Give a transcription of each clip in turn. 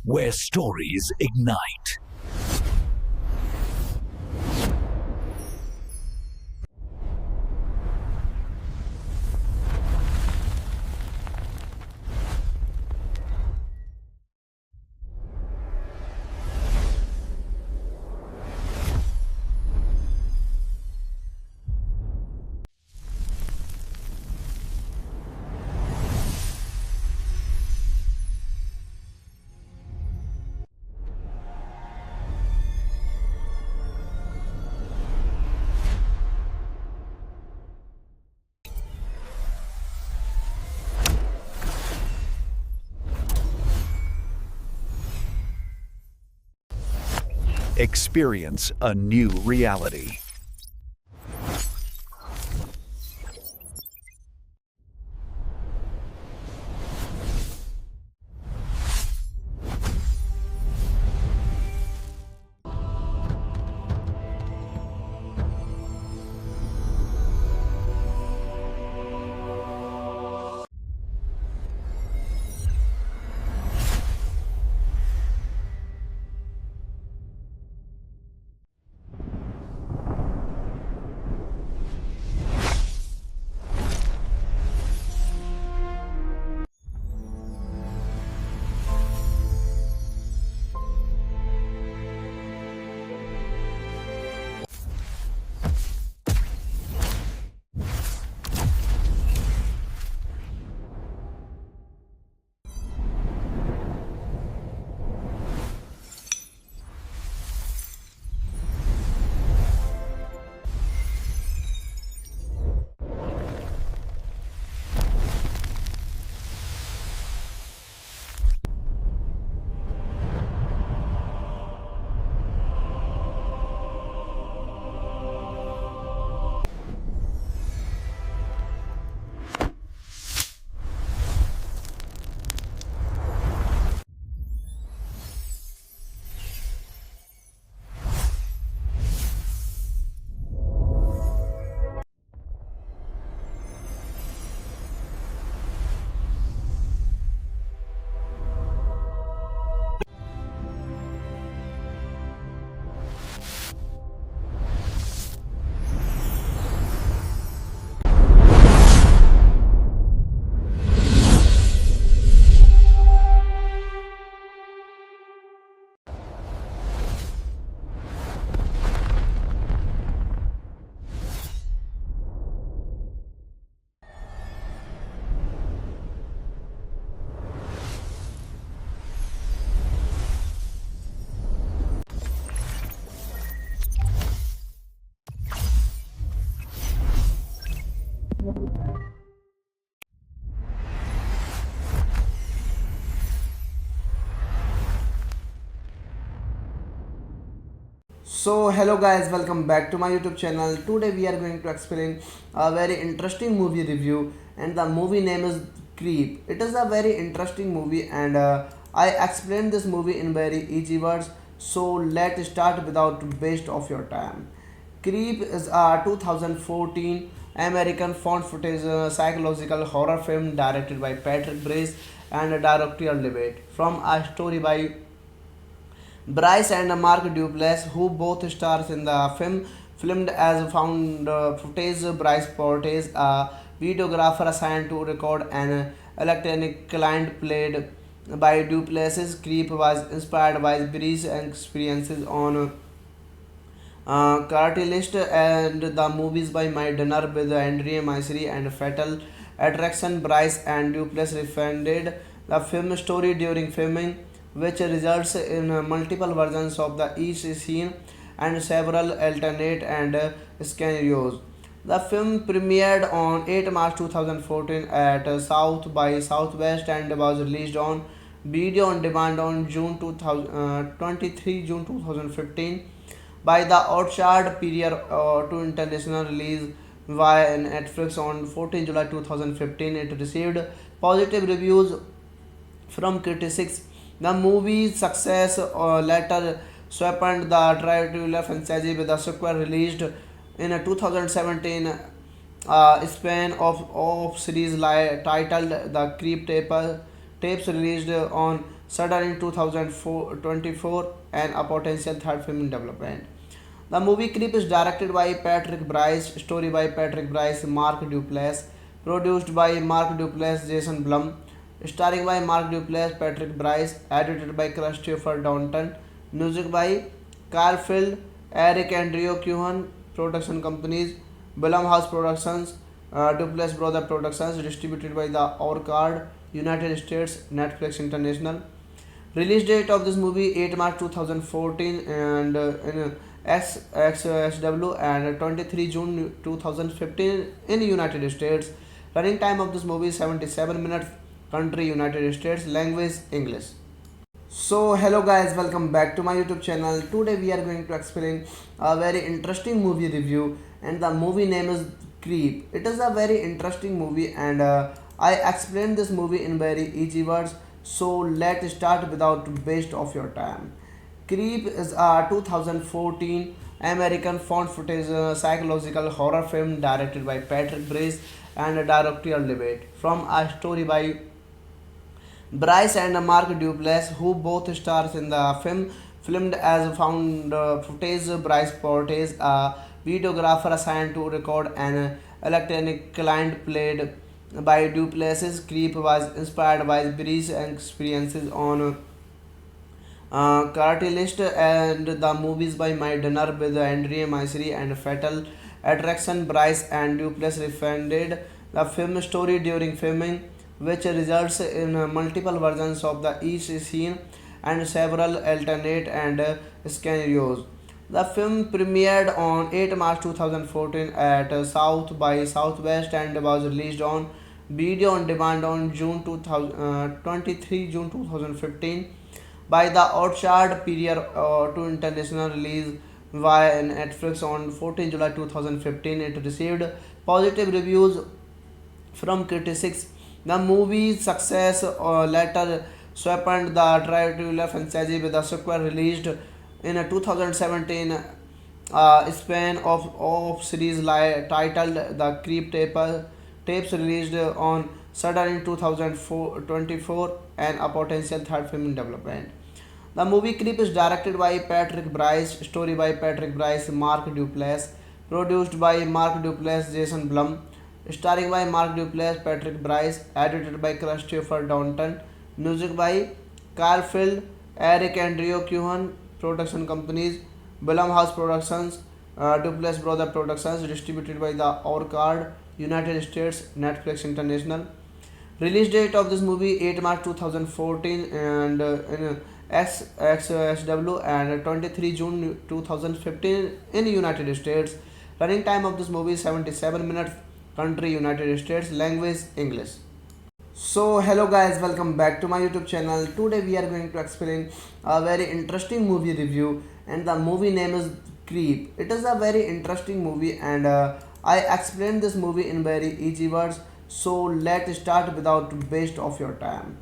where stories ignite. Experience a new reality. So hello guys, welcome back to my YouTube channel. Today we are going to explain a very interesting movie review, and the movie name is Creep. It is a very interesting movie, and I explained this movie in very easy words. So let's start without waste of your time. Creep is a 2014 American found footage psychological horror film directed by Patrick Brace and directorial debate from a story by Bryce and Mark Duplass, who both stars in the film, filmed as found footage. Bryce portrays a videographer assigned to record an electronic client played by Duplass's. Creep was inspired by Bryce's experiences on Cartilist and the movies by My Dinner with Andrea Myseri and Fatal Attraction. Bryce and Duplass refined the film story during filming, which results in multiple versions of the each scene and several alternate and scenarios. The film premiered on 8 March 2014 at South by Southwest and was released on video on demand on June 23 June 2015 by the Orchard period to international release via Netflix on 14 July 2015. It received positive reviews from critics. The movie's success later swept the Dracula franchise with a sequel released in 2017 span of series titled The Creep Taper tapes released on Shudder in 2024 and a potential third film in development. The movie Creep is directed by Patrick Bryce, story by Patrick Bryce, Mark Duplass, produced by Mark Duplass, Jason Blum, starring by Mark Duplass, Patrick Bryce, edited by Christopher Downton, music by Carl Field, Eric Andrew Cohen, production companies, Blumhouse Productions, Duplass Brother Productions, distributed by the Orchard, United States, Netflix International. Release date of this movie 8 March 2014 and in XXW and 23 June 2015 in United States. Running time of this movie is 77 minutes. Country United States. Language English. So hello guys, welcome back to my YouTube channel. Today we are going to explain a very interesting movie review, and the movie name is Creep. It is a very interesting movie, and I explained this movie in very easy words. So let's start without waste of your time. Creep is a 2014 American found footage psychological horror film directed by Patrick Bryce and a directorial debate from a story by Bryce and Mark Duplass, who both stars in the film, filmed as found footage. Bryce portrays a videographer assigned to record an electronic client played by Duplass's. Creep was inspired by Bryce's experiences on Cartilist and the movies by My Dinner with Andrea Mystery and Fatal Attraction. Bryce and Duplass refined the film story during filming, which results in multiple versions of the each scene and several alternate and scenarios. The film premiered on 8 March 2014 at South by Southwest and was released on video on demand on June 23 June 2015 by the Orchard period to international release via Netflix on 14 July 2015. It received positive reviews from critics. The movie's success later swept the Dracula franchise with a sequel released in 2017 span of series titled The Creep Tapes released on Shudder in 2024 and a potential third film in development. The movie Creep is directed by Patrick Bryce, story by Patrick Bryce, Mark Duplass, produced by Mark Duplass, Jason Blum, starring by Mark Duplass, Patrick Bryce, edited by Christopher Downton, music by Carl Field, Eric Andrew Cohen, production companies, Blumhouse Productions, Duplass Brother Productions, distributed by the Orchard, United States, Netflix International. Release date of this movie 8 March 2014 and in XXW and 23 June 2015 in United States. Running time of this movie is 77 minutes. Country United States. Language English. So hello guys, welcome back to my YouTube channel. Today we are going to explain a very interesting movie review, and the movie name is Creep. It is a very interesting movie, and I explained this movie in very easy words. So let's start without waste of your time.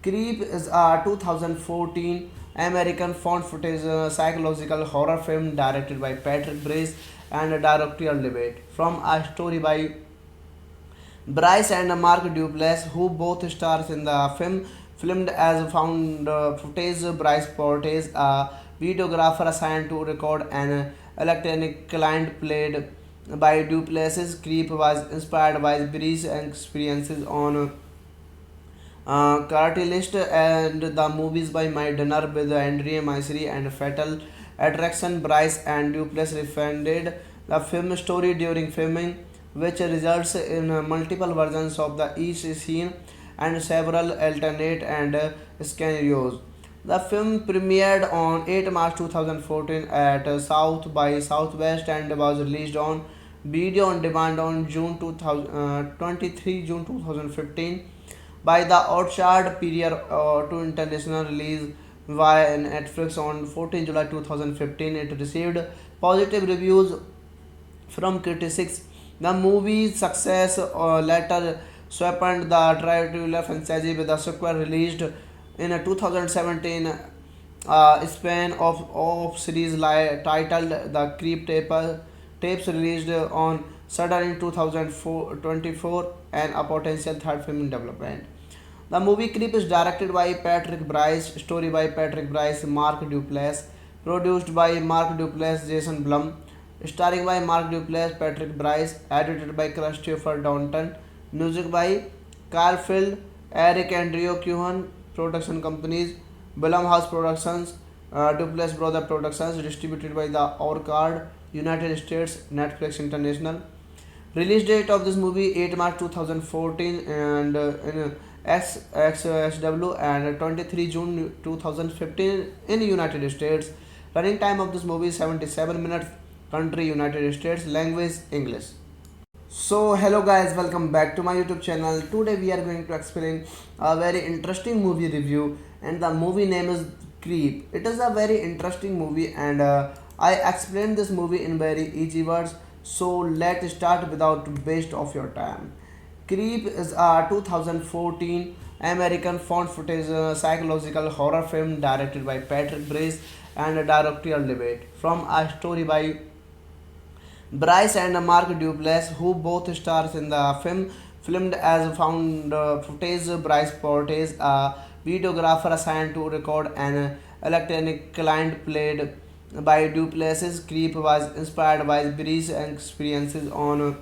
Creep is a 2014 American found footage psychological horror film directed by Patrick Bryce and a directorial debate from a story by Bryce and Mark Duplass, who both stars in the film, filmed as found footage. Bryce portrays a videographer assigned to record an electronic client played by Duplass's. Creep was inspired by Bryce's experiences on Cartilist and the movies by My Dinner with Andrea Mystery and Fatal Attraction. Bryce and Duplass refined the film story during filming, which results in multiple versions of the each scene and several alternate and scenarios. The film premiered on 8 March 2014 at South by Southwest and was released on video on demand on June 2015 by the Orchard period to international release via Netflix on 14 July 2015. It received positive reviews from critics. The movie's success later swept the Dracula franchise with a sequel released in 2017 span of series titled The Creep Tapes released on Shudder in 2024 and a potential third film in development. The movie Creep is directed by Patrick Bryce, story by Patrick Bryce, Mark Duplass, produced by Mark Duplass, Jason Blum, starring by Mark Duplass, Patrick Bryce, edited by Christopher Downton, music by Carl Field, Eric Andrew Cohen, production companies, Blumhouse Productions, Duplass Brother Productions, distributed by the Orchard, United States, Netflix International. Release date of this movie 8 March 2014 and in XXW and 23 June 2015 in United States. Running time of this movie is 77 minutes. Country United States. Language English. So hello guys, welcome back to my YouTube channel. Today we are going to explain a very interesting movie review, and the movie name is Creep. It is a very interesting movie, and I explained this movie in very easy words. So let's start without waste of your time. Creep is a 2014 American found footage psychological horror film directed by Patrick Bryce and a directorial debate from a story by Bryce and Mark Duplass, who both stars in the film, filmed as found footage. Bryce portrays a videographer assigned to record an electronic client played by Duplass's. Creep was inspired by Bryce's experiences on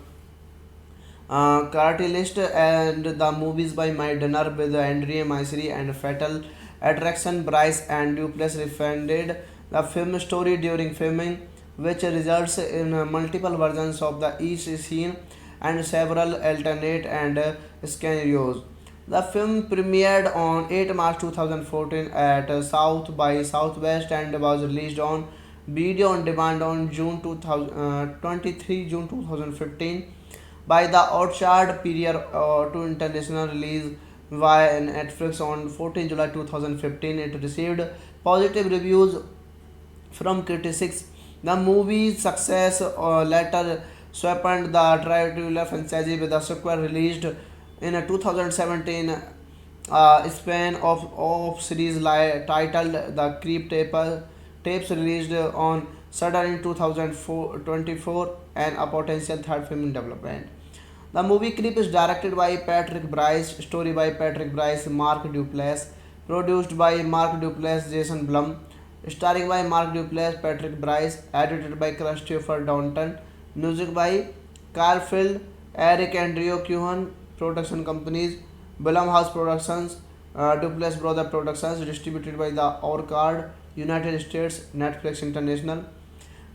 Cartilist and the movies by My Dinner with Andrea Mystery and Fatal Attraction. Bryce and Duplass refined the film story during filming, which results in multiple versions of the each scene and several alternate and scenarios. The film premiered on 8 March 2014 at South by Southwest and was released on video on demand on June 23 June 2015 by the Orchard period to international release via Netflix on 14 July 2015. It received positive reviews from critics. The movie's success later swept the Dracula franchise with a sequel released in a 2017 span of series titled The Creep Tapes, released on Shudder in 2024 and a potential third film in development. The movie Creep is directed by Patrick Bryce, story by Patrick Bryce, Mark Duplass, produced by Mark Duplass, Jason Blum, starring by Mark Duplass, Patrick Bryce, edited by Christopher Downton, music by Carl Field, Eric Andrew Cohen, production companies, Blumhouse Productions, Duplass Brother Productions, distributed by the Orchard, United States, Netflix International.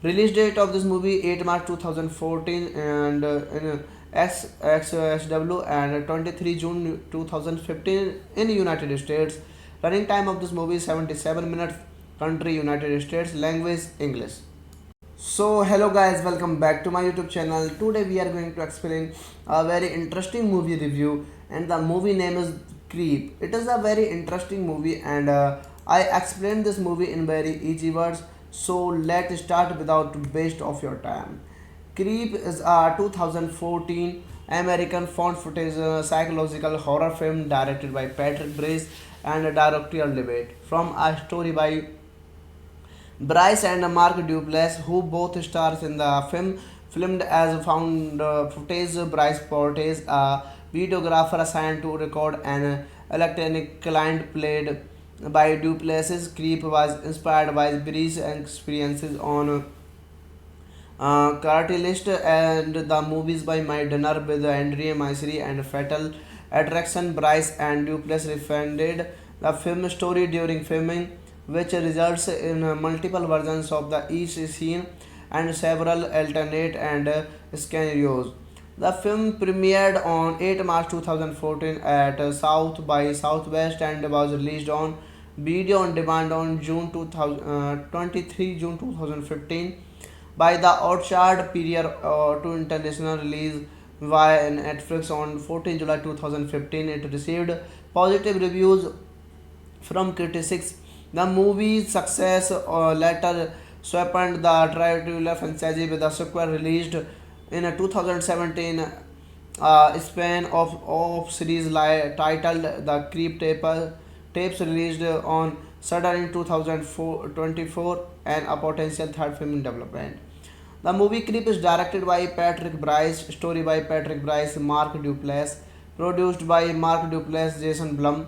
Release date of this movie 8 March 2014 and in XXW and 23 June 2015 in United States. Running time of this movie is 77 minutes. Country United States. Language English. So hello guys, welcome back to my YouTube channel. Today we are going to explain a very interesting movie review, and the movie name is Creep. It is a very interesting movie, and I explained this movie in very easy words. So let's start without waste of your time. Creep is a 2014 American found footage psychological horror film directed by Patrick Bryce and a directorial debate from a story by Bryce and Mark Duplass, who both stars in the film, filmed as found footage. Bryce portrays a videographer assigned to record an electronic client played by Duplass's. Creep was inspired by Bryce's experiences on Cartilist and the movies by My Dinner with Andrea Mystery and Fatal Attraction. Bryce and Duplass refined the film story during filming, which results in multiple versions of the each scene and several alternate and scenarios. The film premiered on 8 March 2014 at South by Southwest and was released on video on demand on June 2015 by the Orchard period to international release via Netflix on 14 July 2015. It received positive reviews from critics. The movie's success later swept the Dracula franchise with a sequel released in a 2017 span of series titled The Creep Tapes, released on Shudder in 2024 and a potential third film in development. The movie Creep is directed by Patrick Bryce, story by Patrick Bryce, Mark Duplass, produced by Mark Duplass, Jason Blum,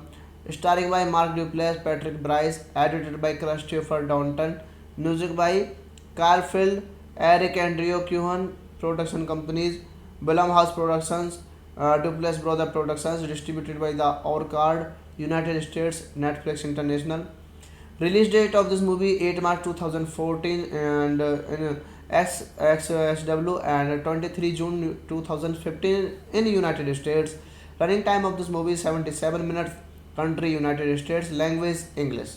starring by Mark Duplass, Patrick Bryce, edited by Christopher Downton, music by Carl Field, Eric Andrew Cohen, production companies, Blumhouse Productions, Duplass Brother Productions, distributed by the Orchard, United States, Netflix International. Release date of this movie 8 March 2014 and in XXW and 23 June 2015 in United States. Running time of this movie is 77 minutes. Country United States. Language English.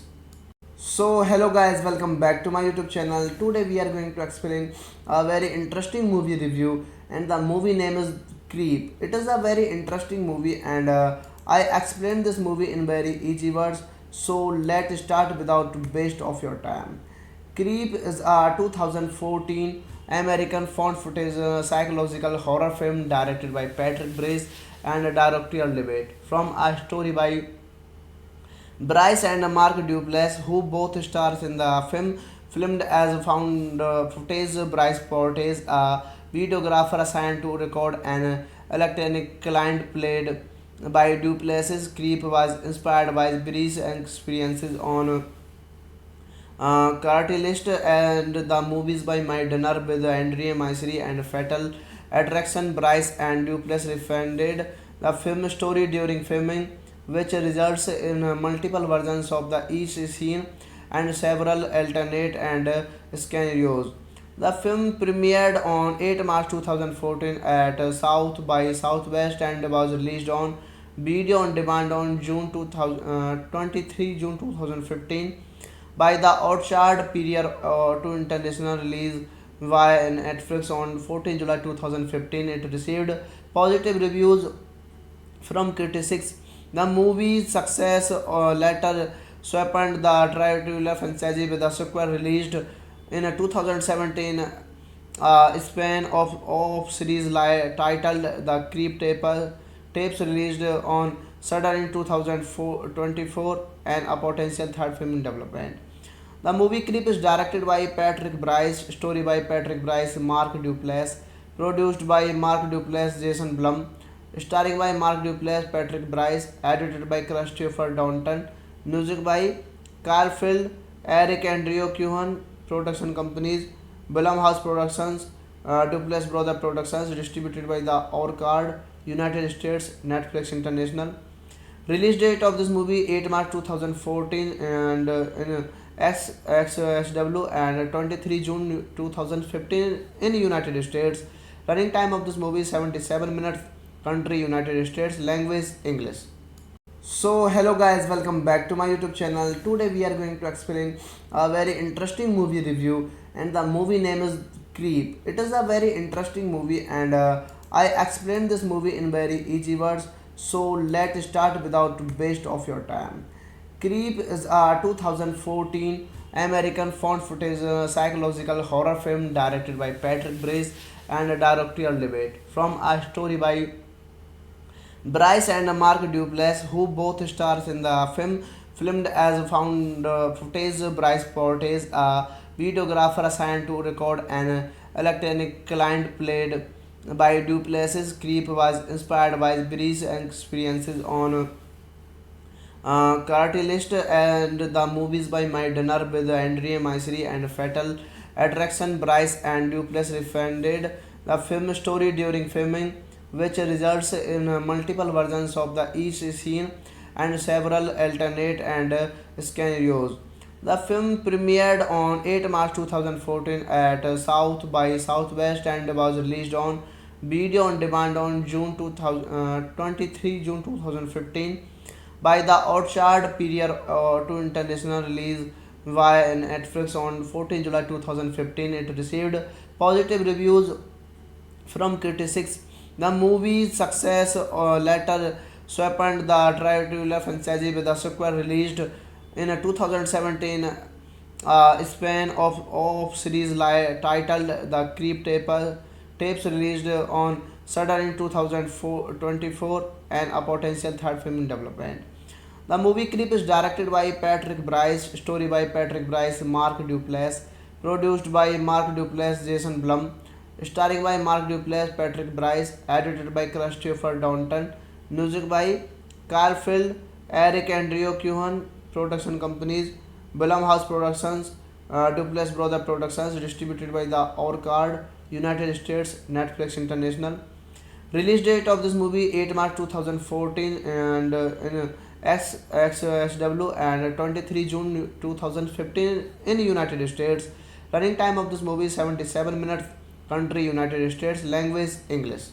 So hello guys, welcome back to my YouTube channel. Today we are going to explain a very interesting movie review, and the movie name is Creep. It is a very interesting movie, and I explained this movie in very easy words. So let's start without waste of your time. Creep is a 2014 American found footage psychological horror film directed by Patrick Brace and a directorial debate from a story by Bryce and Mark Duplass, who both stars in the film, filmed as found footage. Bryce portrays a videographer assigned to record an electronic client played by Duplass's. Creep was inspired by Bryce's experiences on Cartilist and the movies by My Dinner with Andrea Myseri and Fatal Attraction. Bryce and Duplass refined the film story during filming, which results in multiple versions of the each scene and several alternate and scenarios. The film premiered on 8 March 2014 at South by Southwest and was released on video on demand on June 23 June 2015 by the Orchard Period to international release via Netflix on 14 July 2015. It received positive reviews from critics. The movie's success later swept the Dracula franchise with a sequel released in a 2017 span of series titled The Creep Tapes, released on Shudder in 2024 and a potential third film in development. The movie Creep is directed by Patrick Bryce, story by Patrick Bryce, Mark Duplass, produced by Mark Duplass, Jason Blum, starring by Mark Duplass, Patrick Bryce, edited by Christopher Downton, music by Carl Field, Eric Andrew Cohen, production companies, Blumhouse Productions, Duplass Brother Productions, distributed by the Orchard, United States, Netflix International. Release date of this movie 8 March 2014 and in XXW and 23 June 2015 in United States. Running time of this movie is 77 minutes. Country United States. Language English. So hello guys, welcome back to my YouTube channel. Today we are going to explain a very interesting movie review, and the movie name is Creep. It is a very interesting movie, and I explained this movie in very easy words. So let's start without waste of your time. Creep is a 2014 American found footage psychological horror film directed by Patrick Brace and a directorial debate from a story by Bryce and Mark Duplass, who both stars in the film, filmed as found footage. Bryce portrays a videographer assigned to record an electronic client played by Duplass's. Creep was inspired by Bryce's experiences on Cartilist and the movies by My Dinner with Andrea Myseri and Fatal Attraction. Bryce and Duplass refined the film story during filming, which results in multiple versions of the each scene and several alternate and scenarios. The film premiered on 8 March 2014 at South by Southwest and was released on video on demand on June 23 June 2015 by the Orchard Period to international release via Netflix on 14 July 2015. It received positive reviews from critics. The movie's success later swept the Dracula franchise with a sequel released in a 2017 span of series titled The Creep Tapes, released on Shudder in 2024 and a potential third film in development. The movie Creep is directed by Patrick Bryce, story by Patrick Bryce, Mark Duplass, produced by Mark Duplass, Jason Blum, starring by Mark Duplass, Patrick Bryce, edited by Christopher Downton, Music by Carfield, Eric and Rio Kuhan, production companies, Blumhouse Productions, Duplass Brother Productions, distributed by the Orchard, United States, Netflix International. Release date of this movie 8 March 2014 and in XSW and 23 June 2015 in United States. Running time of this movie 77 minutes. Country United States. Language English.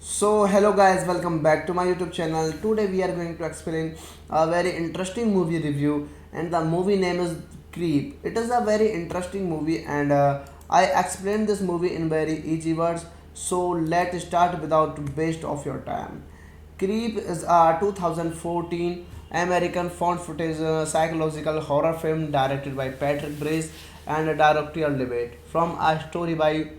So hello guys, welcome back to my YouTube channel. Today we are going to explain a very interesting movie review, and the movie name is Creep. It is a very interesting movie, and I explained this movie in very easy words. So let's start without waste of your time. Creep is a 2014 American found footage psychological horror film directed by Patrick Brace and a directorial debate from a story by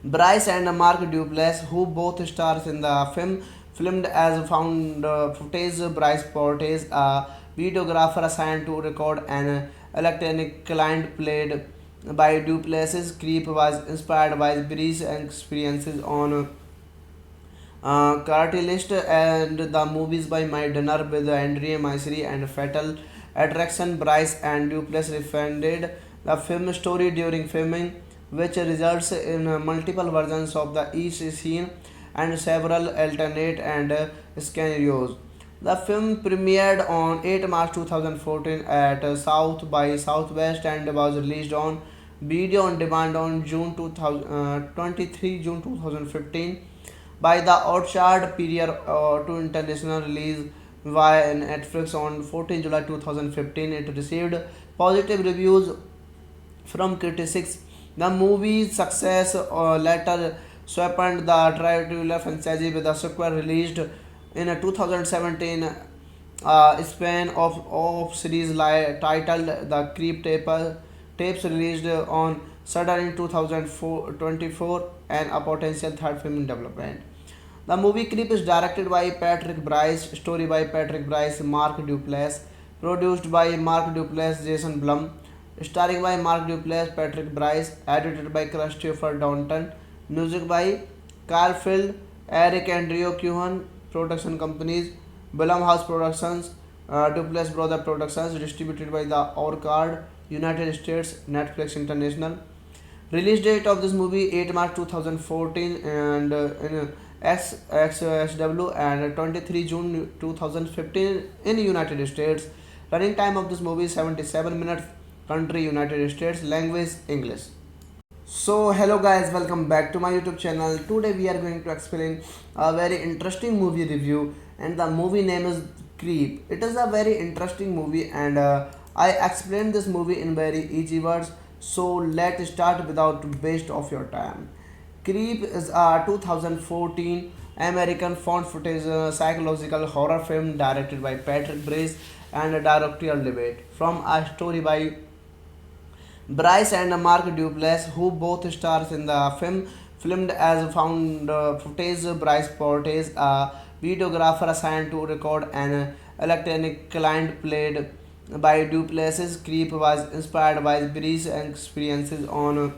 Bryce and Mark Duplass, who both stars in the film, filmed as found footage. Bryce portrays a videographer assigned to record an electronic client played by Duplass's. Creep was inspired by Bryce's experiences on Cartilist and the movies by My Dinner with Andrea Mystery and Fatal Attraction. Bryce and Duplass refined the film story during filming, which results in multiple versions of the each scene and several alternate and scenarios. The film premiered on 8 March 2014 at South by Southwest and was released on video on demand on June 23 June 2015 by the Orchard Period to international release via Netflix on 14 July 2015. It received positive reviews from critics. The movie's success later swept the Dracula franchise with a sequel released in a 2017 span of series titled The Creep Tapes, released on Shudder in 2024 and a potential third film in development. The movie Creep is directed by Patrick Bryce, story by Patrick Bryce, Mark Duplass, produced by Mark Duplass, Jason Blum, starring by Mark Duplass, Patrick Bryce, edited by Christopher Downton, music by Carfield, Eric and Rio Kuhan, production companies, Blumhouse Productions, Duplass Brother Productions, distributed by the Orchard, United States, Netflix International. Release date of this movie 8 March 2014 and in XSW and 23 June 2015 in United States. Running time of this movie 77 minutes. Country United States. Language English. So hello guys, welcome back to my YouTube channel. Today we are going to explain a very interesting movie review, and the movie name is Creep. It is a very interesting movie, and I explained this movie in very easy words. So let's start without waste of your time. Creep is a 2014 American found footage psychological horror film directed by Patrick Brace and a directorial debate from a story by Bryce and Mark Duplass, who both stars in the film, filmed as found footage. Bryce portrays a videographer assigned to record an electronic client played by Duplass's. Creep was inspired by Bryce's experiences on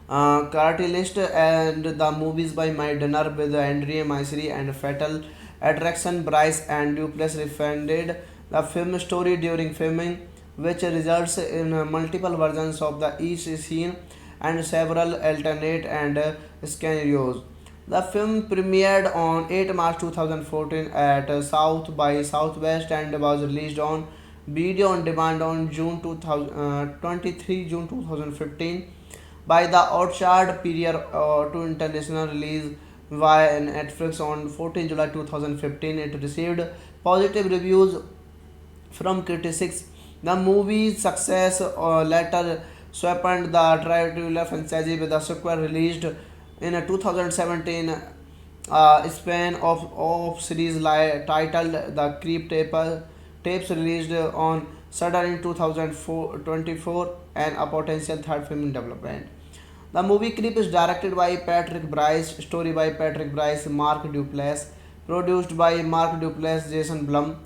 Cartilist and the movies by My Dinner with Andrea Mystery and Fatal Attraction. Bryce and Duplass refined the film story during filming, which results in multiple versions of the each scene and several alternate and scenarios. The film premiered on 8 March 2014 at South by Southwest and was released on video on demand on June 23 June 2015 by the Orchard Period to international release via Netflix on 14 July 2015. It received positive reviews from critics. The movie's success later swept the Dracula franchise with a sequel released in a 2017 span of series titled The Creep Tapes, released on Shudder in 2024 and a potential third film in development. The movie Creep is directed by Patrick Bryce, story by Patrick Bryce, Mark Duplass, produced by Mark Duplass, Jason Blum,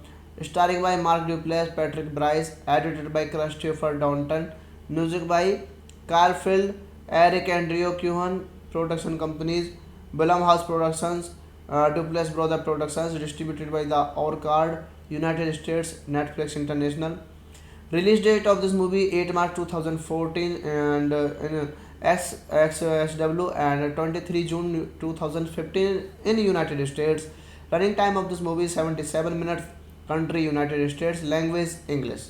starring by Mark Duplass, Patrick Bryce, edited by Christopher Downton, music by Carfield, Eric and Rio Kuhan, production companies, Blumhouse Productions, Duplass Brother Productions, distributed by the Orchard, United States, Netflix International. Release date of this movie 8 March 2014 and in XSW and 23 June 2015 in United States. Running time of this movie 77 minutes. Country United States. Language English.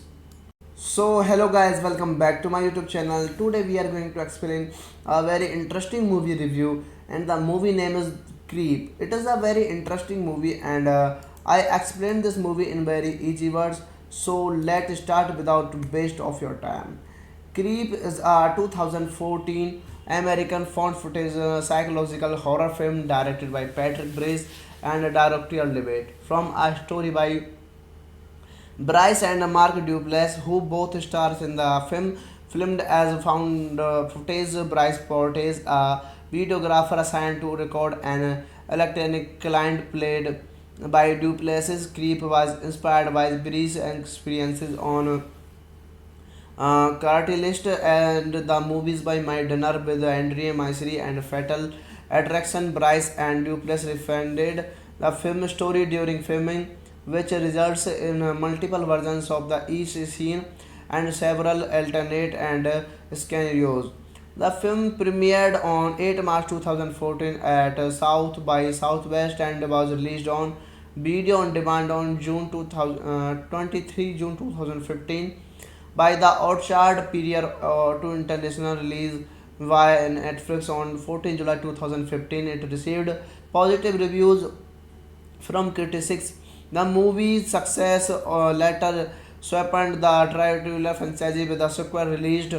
So hello guys, welcome back to my YouTube channel. Today we are going to explain a very interesting movie review, and the movie name is Creep. It is a very interesting movie, and I explained this movie in very easy words. So let's start without waste of your time. Creep is a 2014 American found footage psychological horror film directed by Patrick Brace and a directorial debate from a story by Bryce and Mark Duplass, who both stars in the film, filmed as found footage. Bryce portrays a videographer assigned to record an electronic client played by Duplass's. Creep was inspired by Bryce's experiences on Cartilist and the movies by My Dinner with Andrea Mystery and Fatal Attraction. Bryce and Duplass refunded the film story during filming, which results in multiple versions of the each scene and several alternate and scenarios. The film premiered on 8 March 2014 at South by Southwest and was released on video on demand on June 23 June 2015 by the Orchard Period to international release via Netflix on 14 July 2015. It received positive reviews from critics. The movie's success later swept the triangular franchise with a sequel released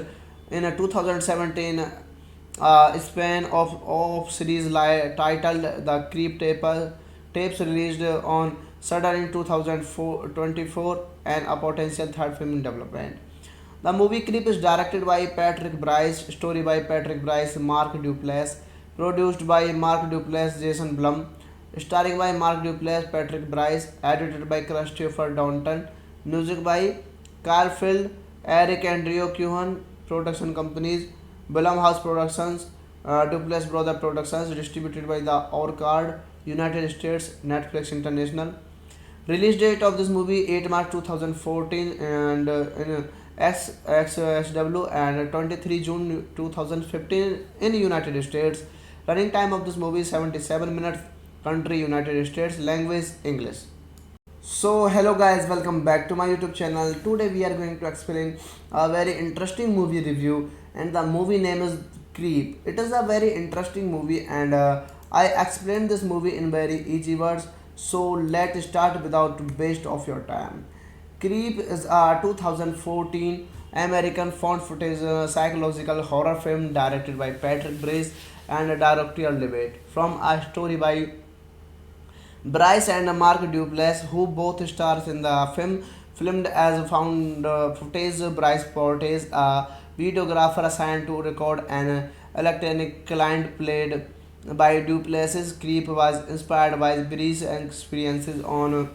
in 2017 span of series titled The Creep Tapes, released on Shudder in 2024 and a potential third film in development. The movie Creep is directed by Patrick Bryce, story by Patrick Bryce, Mark Duplass, produced by Mark Duplass, Jason Blum, starring by Mark Duplass, Patrick Bryce, edited by Christopher Downton, music by Carl Field, Eric Andrew Cohen, production companies, Blumhouse Productions, Duplass Brother Productions, distributed by the Orchard, United States, Netflix International. Release date of this movie 8 March 2014 and in XSW and 23 June 2015 in United States. Running time of this movie 77 minutes. Country United States. Language English. So hello guys, welcome back to my YouTube channel. Today we are going to explain a very interesting movie review, and the movie name is Creep. It is a very interesting movie, and I explained this movie in very easy words. So let's start without waste of your time. Creep is a 2014 American found footage psychological horror film directed by Patrick Brace and a directorial debate from a story by Bryce and Mark Duplass, who both stars in the film, filmed as found footage. Bryce portrays a videographer assigned to record an electronic client played by Duplass's. Creep was inspired by Bryce's experiences on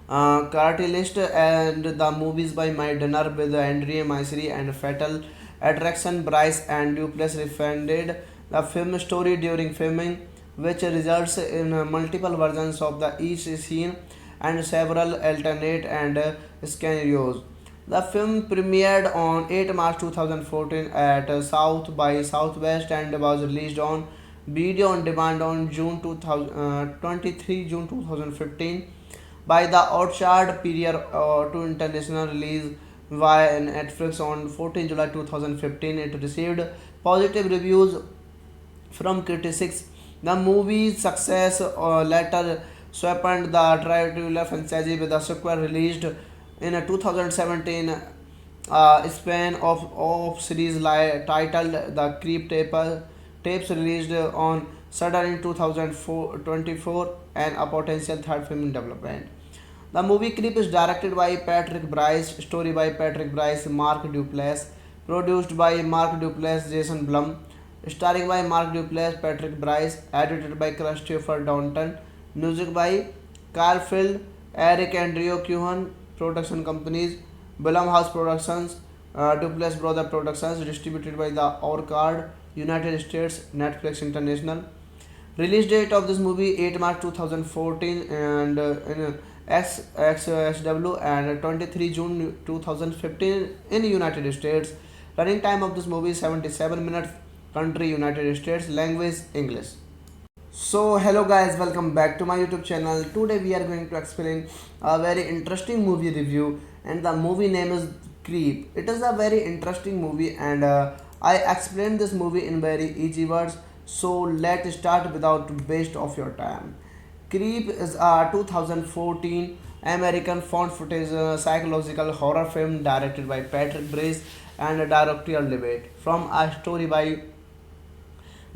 Cartilist and the movies by My Dinner with Andrea Mystery and Fatal Attraction. Bryce and Duplass refunded the film story during filming, which results in multiple versions of the each scene and several alternate and scenarios. The film premiered on 8 March 2014 at South by Southwest and was released on video on demand on June 2015 by the Orchard Period to international release via Netflix on 14 July 2015. It received positive reviews from critics. The movie's success later swept the triangular franchise with a sequel released in 2017 span of series titled The Creep Tapes, released on Shudder in 2024 and a potential third film in development. The movie Creep is directed by Patrick Bryce, story by Patrick Bryce, Mark Duplass, produced by Mark Duplass, Jason Blum, starring by Mark Duplass, Patrick Bryce, edited by Christopher Downton, music by Carl Field, Eric Andrew Cohen, production companies, Blumhouse Productions, Duplass Brother Productions, distributed by the Orchard, United States, Netflix International. Release date of this movie 8 March 2014 and in XXW and 23 June 2015 in United States. Running time of this movie 77 minutes. Country United States. Language English. So hello guys, welcome back to my YouTube channel. Today we are going to explain a very interesting movie review, and the movie name is Creep. It is a very interesting movie, and I explained this movie in very easy words. So let's start without waste of your time. Creep is a 2014 American found footage psychological horror film directed by Patrick Brace and a directorial debate from a story by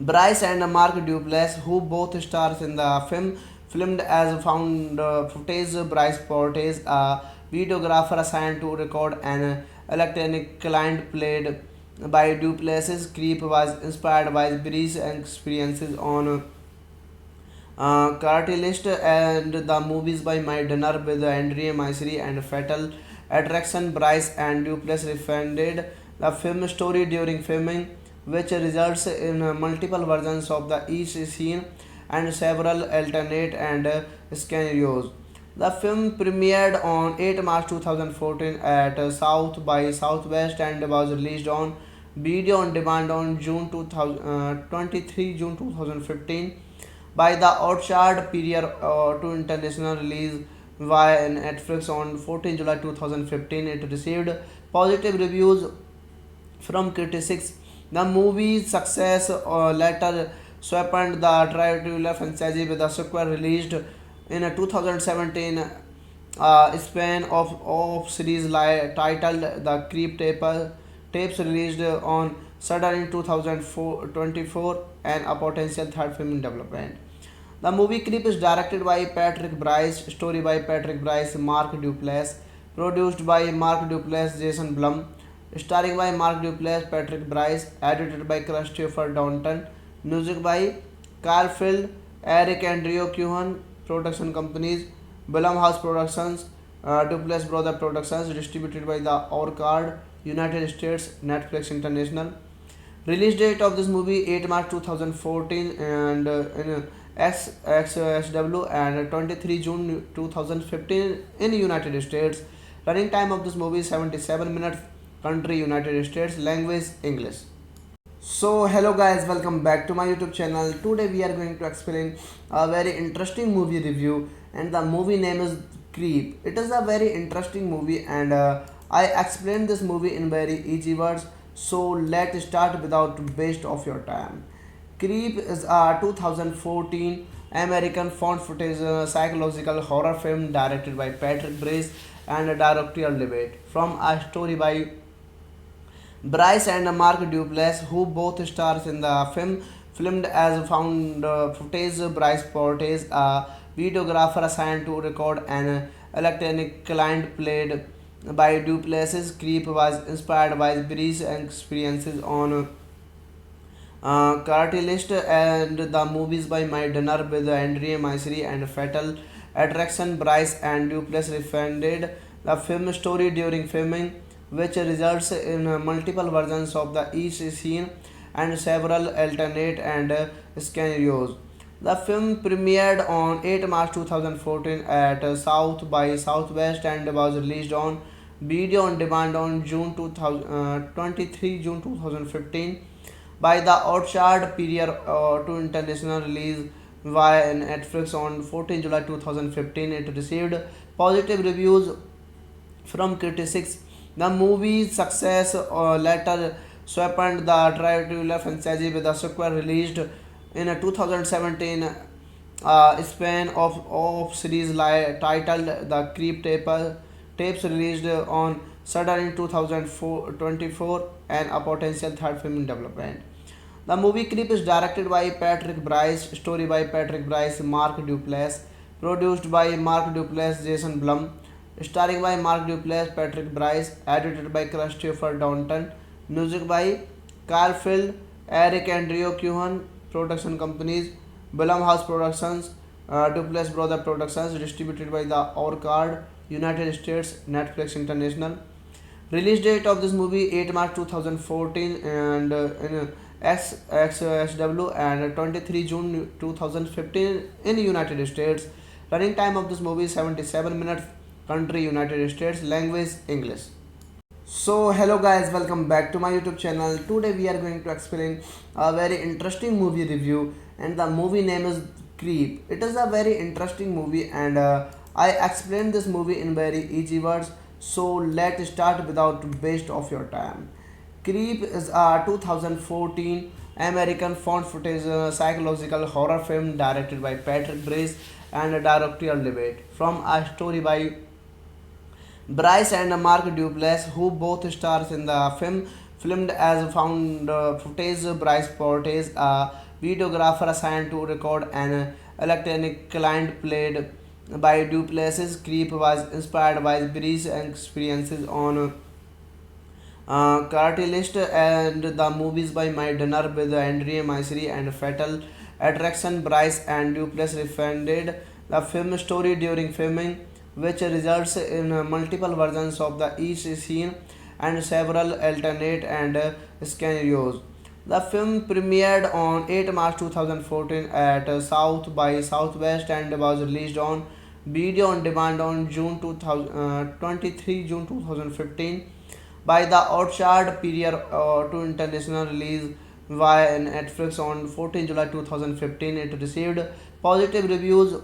Bryce and Mark Duplass, who both stars in the film, filmed as found footage. Bryce portrays a videographer assigned to record an electronic client played by Duplass's. Creep was inspired by Bryce's experiences on Cartilist and the movies by My Dinner with Andrea Mystery and Fatal Attraction. Bryce and Duplass refunded the film story during filming, which results in multiple versions of the each scene and several alternate and scenarios. The film premiered on 8 March 2014 at South by Southwest and was released on video on demand on June 23 June 2015 by the Orchard Period to international release via Netflix on 14 July 2015. It received positive reviews from critics. The movie's success later swept the Triangular franchise with a sequel released in 2017 span of series titled The Creep Tapes released on Shudder in 2024 and a potential third film in development. The movie Creep is directed by Patrick Bryce, story by Patrick Bryce, Mark Duplass, produced by Mark Duplass, Jason Blum, starring by Mark Duplass, Patrick Bryce, edited by Christopher Downton, music by Carl Field, Eric Andrew Cohen, production companies, Blumhouse Productions, Duplass Brother Productions, distributed by the Orchard, United States, Netflix International. Release date of this movie 8 March 2014 and in XXW and 23 June 2015 in United States. Running time of this movie 77 minutes. Country United States. Language English. So hello guys, welcome back to my YouTube channel. Today we are going to explain a very interesting movie review, and the movie name is Creep. It is a very interesting movie, and I explained this movie in very easy words. So let's start without waste of your time. Creep is a 2014 American found footage psychological horror film directed by Patrick Brace and a directorial debate from a story by Bryce and Mark Duplass, who both stars in the film, filmed as found footage. Bryce portrays a videographer assigned to record an electronic client played by Duplass's. Creep was inspired by Bryce's experiences on Cartilist and the movies by My Dinner with Andrea Mystery and Fatal Attraction. Bryce and Duplass refunded the film story during filming, which results in multiple versions of the each scene and several alternate and scenarios. The film premiered on 8 March 2014 at South by Southwest and was released on video on demand on June 23 June 2015 by the Orchard Period to international release via Netflix on 14 July 2015. It received positive reviews from critics. The movie's success later swept the Triangular franchise with a sequel released in 2017 span of series titled The Creep Tapes released on Shudder in 2024 and a potential third film in development. The movie Creep is directed by Patrick Bryce, story by Patrick Bryce, Mark Duplass, produced by Mark Duplass, Jason Blum, starring by Mark Duplass, Patrick Bryce, edited by Christopher Downton, music by Carl Field, Eric Andrew Cohen, production companies, Blumhouse Productions, Duplass Brother Productions, distributed by the Orchard, United States, Netflix International. Release date of this movie 8 March 2014 and in XXSW and 23 June 2015 in United States. Running time of this movie is 77 minutes. Country United States. Language English. So hello guys, welcome back to my YouTube channel. Today we are going to explain a very interesting movie review, and the movie name is Creep. It is a very interesting movie, and I explained this movie in very easy words. So let's start without waste of your time. Creep is a 2014 American found footage psychological horror film directed by Patrick Brace and a directorial debate from a story by Bryce and Mark Duplass, who both stars in the film, filmed as found footage. Bryce portrays a videographer assigned to record an electronic client played by Duplass's. Creep was inspired by Bryce's experiences on Cartilist and the movies by My Dinner with Andrea Mystery and Fatal Attraction. Bryce and Duplass refunded the film story during filming, which results in multiple versions of the each scene and several alternate and scenarios. The film premiered on 8 March 2014 at South by Southwest and was released on video on demand on June 23 June 2015 by the Orchard period to international release via Netflix on 14 July 2015. It received positive reviews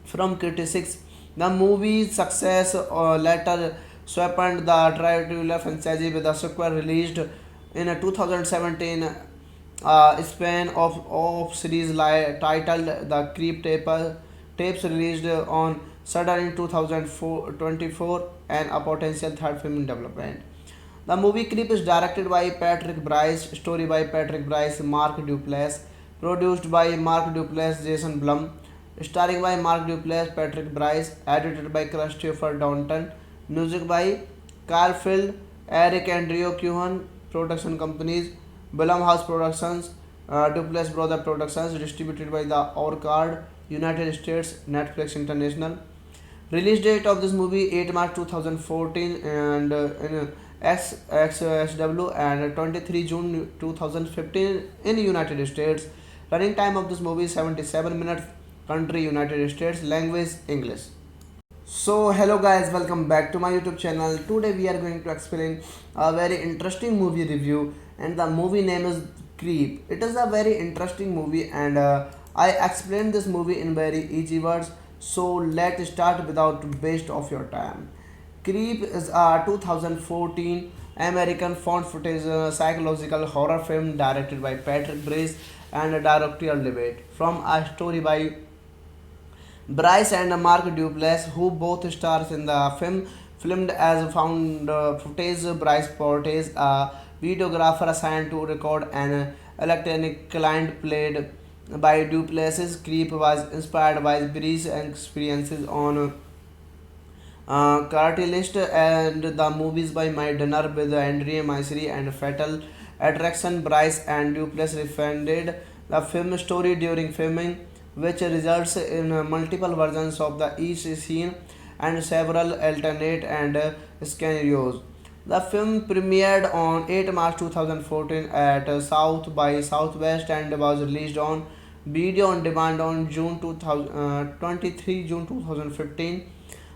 from critics. The movie's success later swept the Dracula franchise with a sequel released in 2017 span of series titled The Creep Tapes released on Shudder in 2024 and a potential third film in development. The movie Creep is directed by Patrick Bryce, story by Patrick Bryce, Mark Duplass, produced by Mark Duplass, Jason Blum, starring by Mark Duplass, Patrick Bryce, edited by Christopher Downton, music by Carl Field, Eric Andrew Cohen, production companies, Blumhouse Productions, Duplass Brother Productions, distributed by the Orchard, United States, Netflix International. Release date of this movie 8 March 2014 and in XXSW and 23 June 2015 in United States. Running time of this movie is 77 minutes. Country United States. Language English. So hello guys, welcome back to my YouTube channel. Today we are going to explain a very interesting movie review, and the movie name is Creep. It is a very interesting movie, and I explained this movie in very easy words. So let's start without waste of your time. Creep is a 2014 American found footage psychological horror film directed by Patrick Brace and a directorial debate from a story by Bryce and Mark Duplass, who both stars in the film, filmed as found footage. Bryce portrays a videographer assigned to record an electronic client played by Duplass's. Creep was inspired by Bryce's experiences on Cartilist and the movies by My Dinner with Andrea Mystery and Fatal Attraction. Bryce and Duplass refunded the film story during filming, which results in multiple versions of the each scene and several alternate and scenarios. The film premiered on 8 March 2014 at South by Southwest and was released on video on demand on June 23 June 2015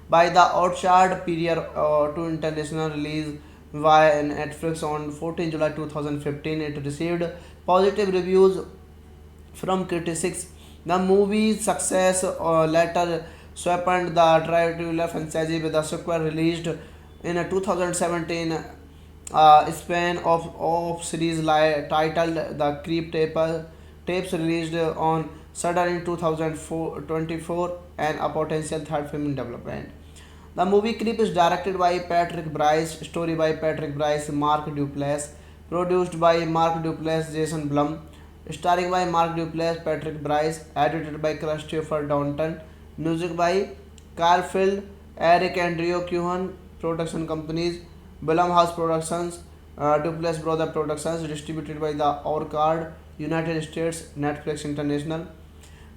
by the Orchard period to international release via Netflix on 14 July 2015. It received positive reviews from critics. The movie's success later swept the Dracula franchise with a sequel released in 2017 span of series titled The Creep Tapes released on Shudder in 2024 and a potential third film in development. The movie Creep is directed by Patrick Bryce, story by Patrick Bryce, Mark Duplass, produced by Mark Duplass, Jason Blum, starring by Mark Duplass, Patrick Bryce, edited by Christopher Downton, music by Carl Field, Eric Andrew Cohen, production companies, Blumhouse Productions, Duplass Brother Productions, distributed by the Orchard, United States, Netflix International.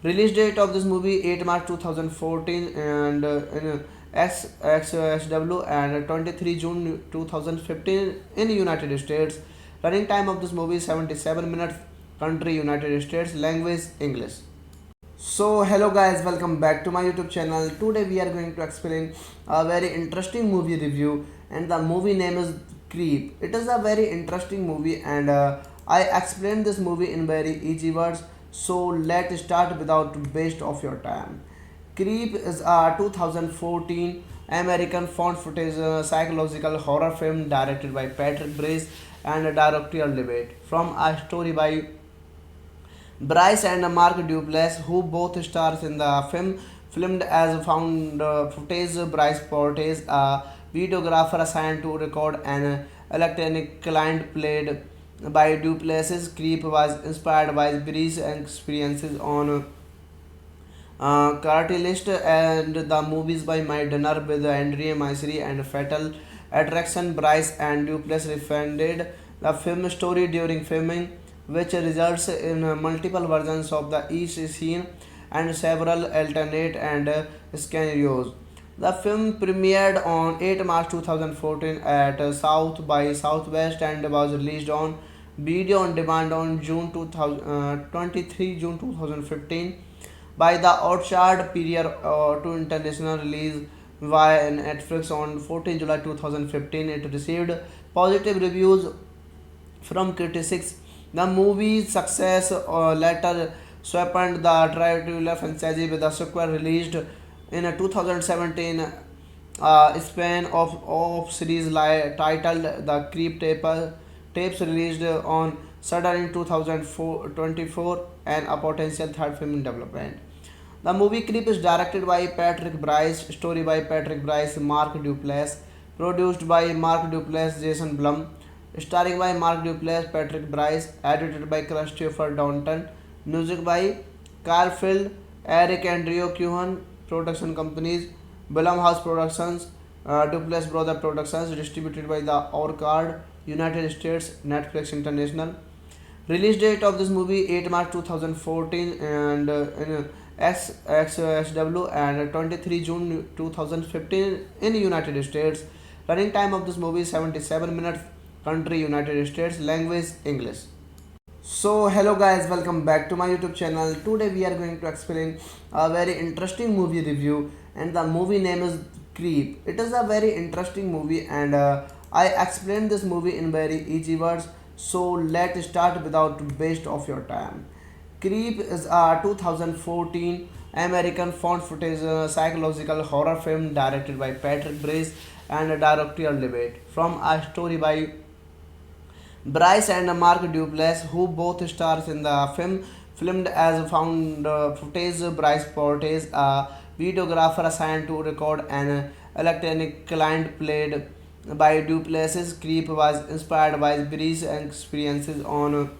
Release date of this movie 8 March 2014 and in XXSW and 23 June 2015 in United States. Running time of this movie is 77 minutes. Country United States. Language English. So hello guys, welcome back to my YouTube channel. Today we are going to explain a very interesting movie review, and the movie name is Creep. It is a very interesting movie, and I explained this movie in very easy words. So let's start without waste of your time. Creep is a 2014 American found footage psychological horror film directed by Patrick Brace and a directorial debate from a story by Bryce and Mark Duplass, who both stars in the film, filmed as found footage. Bryce portrays a videographer assigned to record an electronic client played by Duplass's. Creep was inspired by Bryce's experiences on Cartilist and the movies by My Dinner with Andrea Mystery and Fatal Attraction. Bryce and Duplass refunded the film story during filming, which results in multiple versions of the each scene and several alternate and scenarios. The film premiered on 8 March 2014 at South by Southwest and was released on video on demand on June 23 June 2015 by the Orchard period to international release via Netflix on 14 July 2015. It received positive reviews from critics. The movie's success later swept the Dracula franchise with a sequel released in 2017, span of series titled The Creep Tapes, released on Shudder in 2024, and a potential third film in development. The movie Creep is directed by Patrick Bryce, story by Patrick Bryce, Mark Duplass, produced by Mark Duplass, Jason Blum, starring by Mark Duplass, Patrick Bryce, edited by Christopher Downton, music by Carl Field, Eric Andrew Cohen, production companies, Blumhouse Productions, Duplass Brother Productions, distributed by the Orchard, United States, Netflix International. Release date of this movie 8 March 2014 and in XSW and 23 June 2015 in United States. Running time of this movie is 77 minutes. Country United States. Language English. So hello guys, welcome back to my YouTube channel. Today we are going to explain a very interesting movie review, and the movie name is Creep. It is a very interesting movie, and I explained this movie in very easy words. So let's start without waste of your time. Creep is a 2014 American found footage psychological horror film directed by Patrick Brace and a directorial debate from a story by Bryce and Mark Duplass, who both stars in the film, filmed as found footage. Bryce portrays a videographer assigned to record an electronic client played by Duplass's. Creep was inspired by Bryce's experiences on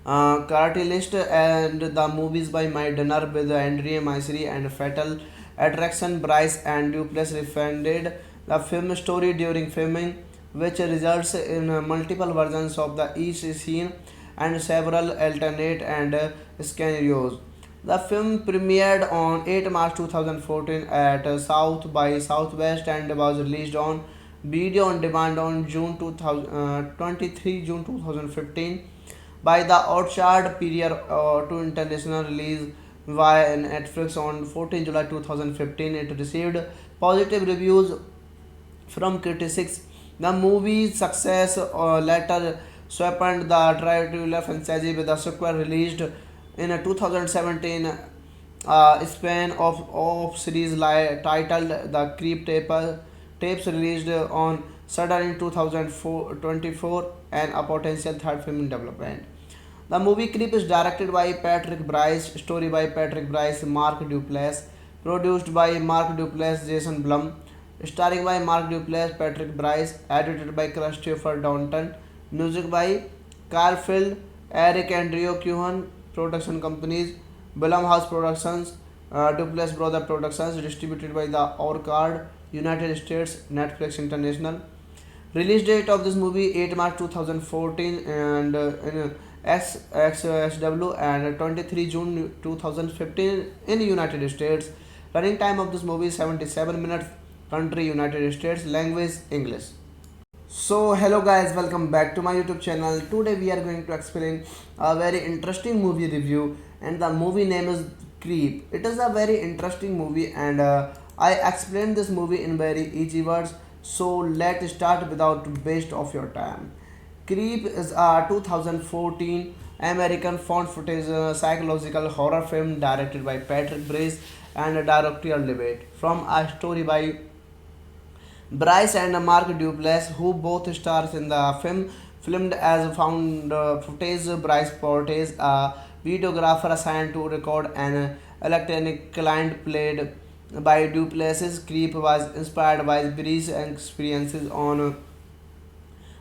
Cartilist and the movies by My Dinner with Andrea Mystery and Fatal Attraction. Bryce and Duplass refunded the film story during filming, which results in multiple versions of the each scene and several alternate and scenarios. The film premiered on 8 March 2014 at South by Southwest and was released on video on demand on June 23 June 2015 by the Orchard period to international release via Netflix on 14 July 2015. It received positive reviews from critics. The movie's success later swept the Dracula franchise with a sequel released in 2017, span of series titled The Creep Tapes, released on Shudder in 2024, and a potential third film in development. The movie Creep is directed by Patrick Bryce, story by Patrick Bryce, Mark Duplass, produced by Mark Duplass, Jason Blum, starring by Mark Duplass, Patrick Bryce, edited by Christopher Downton, music by Carl Field, Eric Andrew Cohen, production companies, Blumhouse Productions, Duplass Brother Productions, distributed by the Orchard, United States, Netflix International. Release date of this movie 8 March 2014 and in XSW and 23 June 2015 in United States. Running time of this movie is 77 minutes. Country United States. Language English. So hello guys, welcome back to my YouTube channel. Today we are going to explain a very interesting movie review, and the movie name is Creep. It is a very interesting movie, and I explained this movie in very easy words. So let's start without waste of your time. Creep is a 2014 American found footage psychological horror film directed by Patrick Brace and directorial debate from a story by Bryce and Mark Duplass, who both stars in the film, filmed as found footage. Bryce portrays a videographer assigned to record an electronic client played by Duplass's. Creep was inspired by Bryce's experiences on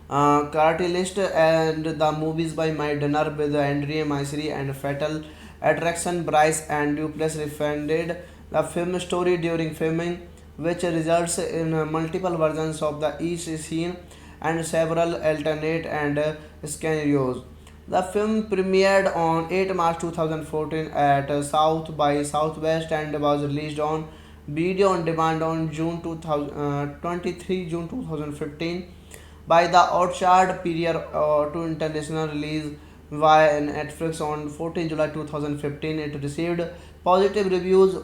Cartilist and the movies by My Dinner with Andrea Myseri and Fatal Attraction. Bryce and Duplass refunded the film story during filming, which results in multiple versions of the each scene and several alternate and scenarios. The film premiered on 8 March 2014 at South by Southwest and was released on video on demand on June 23 June 2015 by the Orchard prior to international release via Netflix on 14 July 2015. It received positive reviews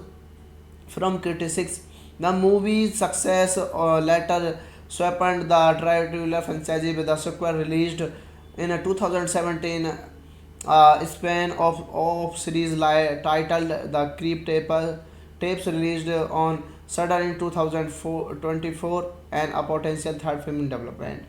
from critics. The movie's success later swept the Dracula franchise with a sequel released in 2017, span of series titled The Creep Tapes released on Shudder in 2024 and a potential third film in development.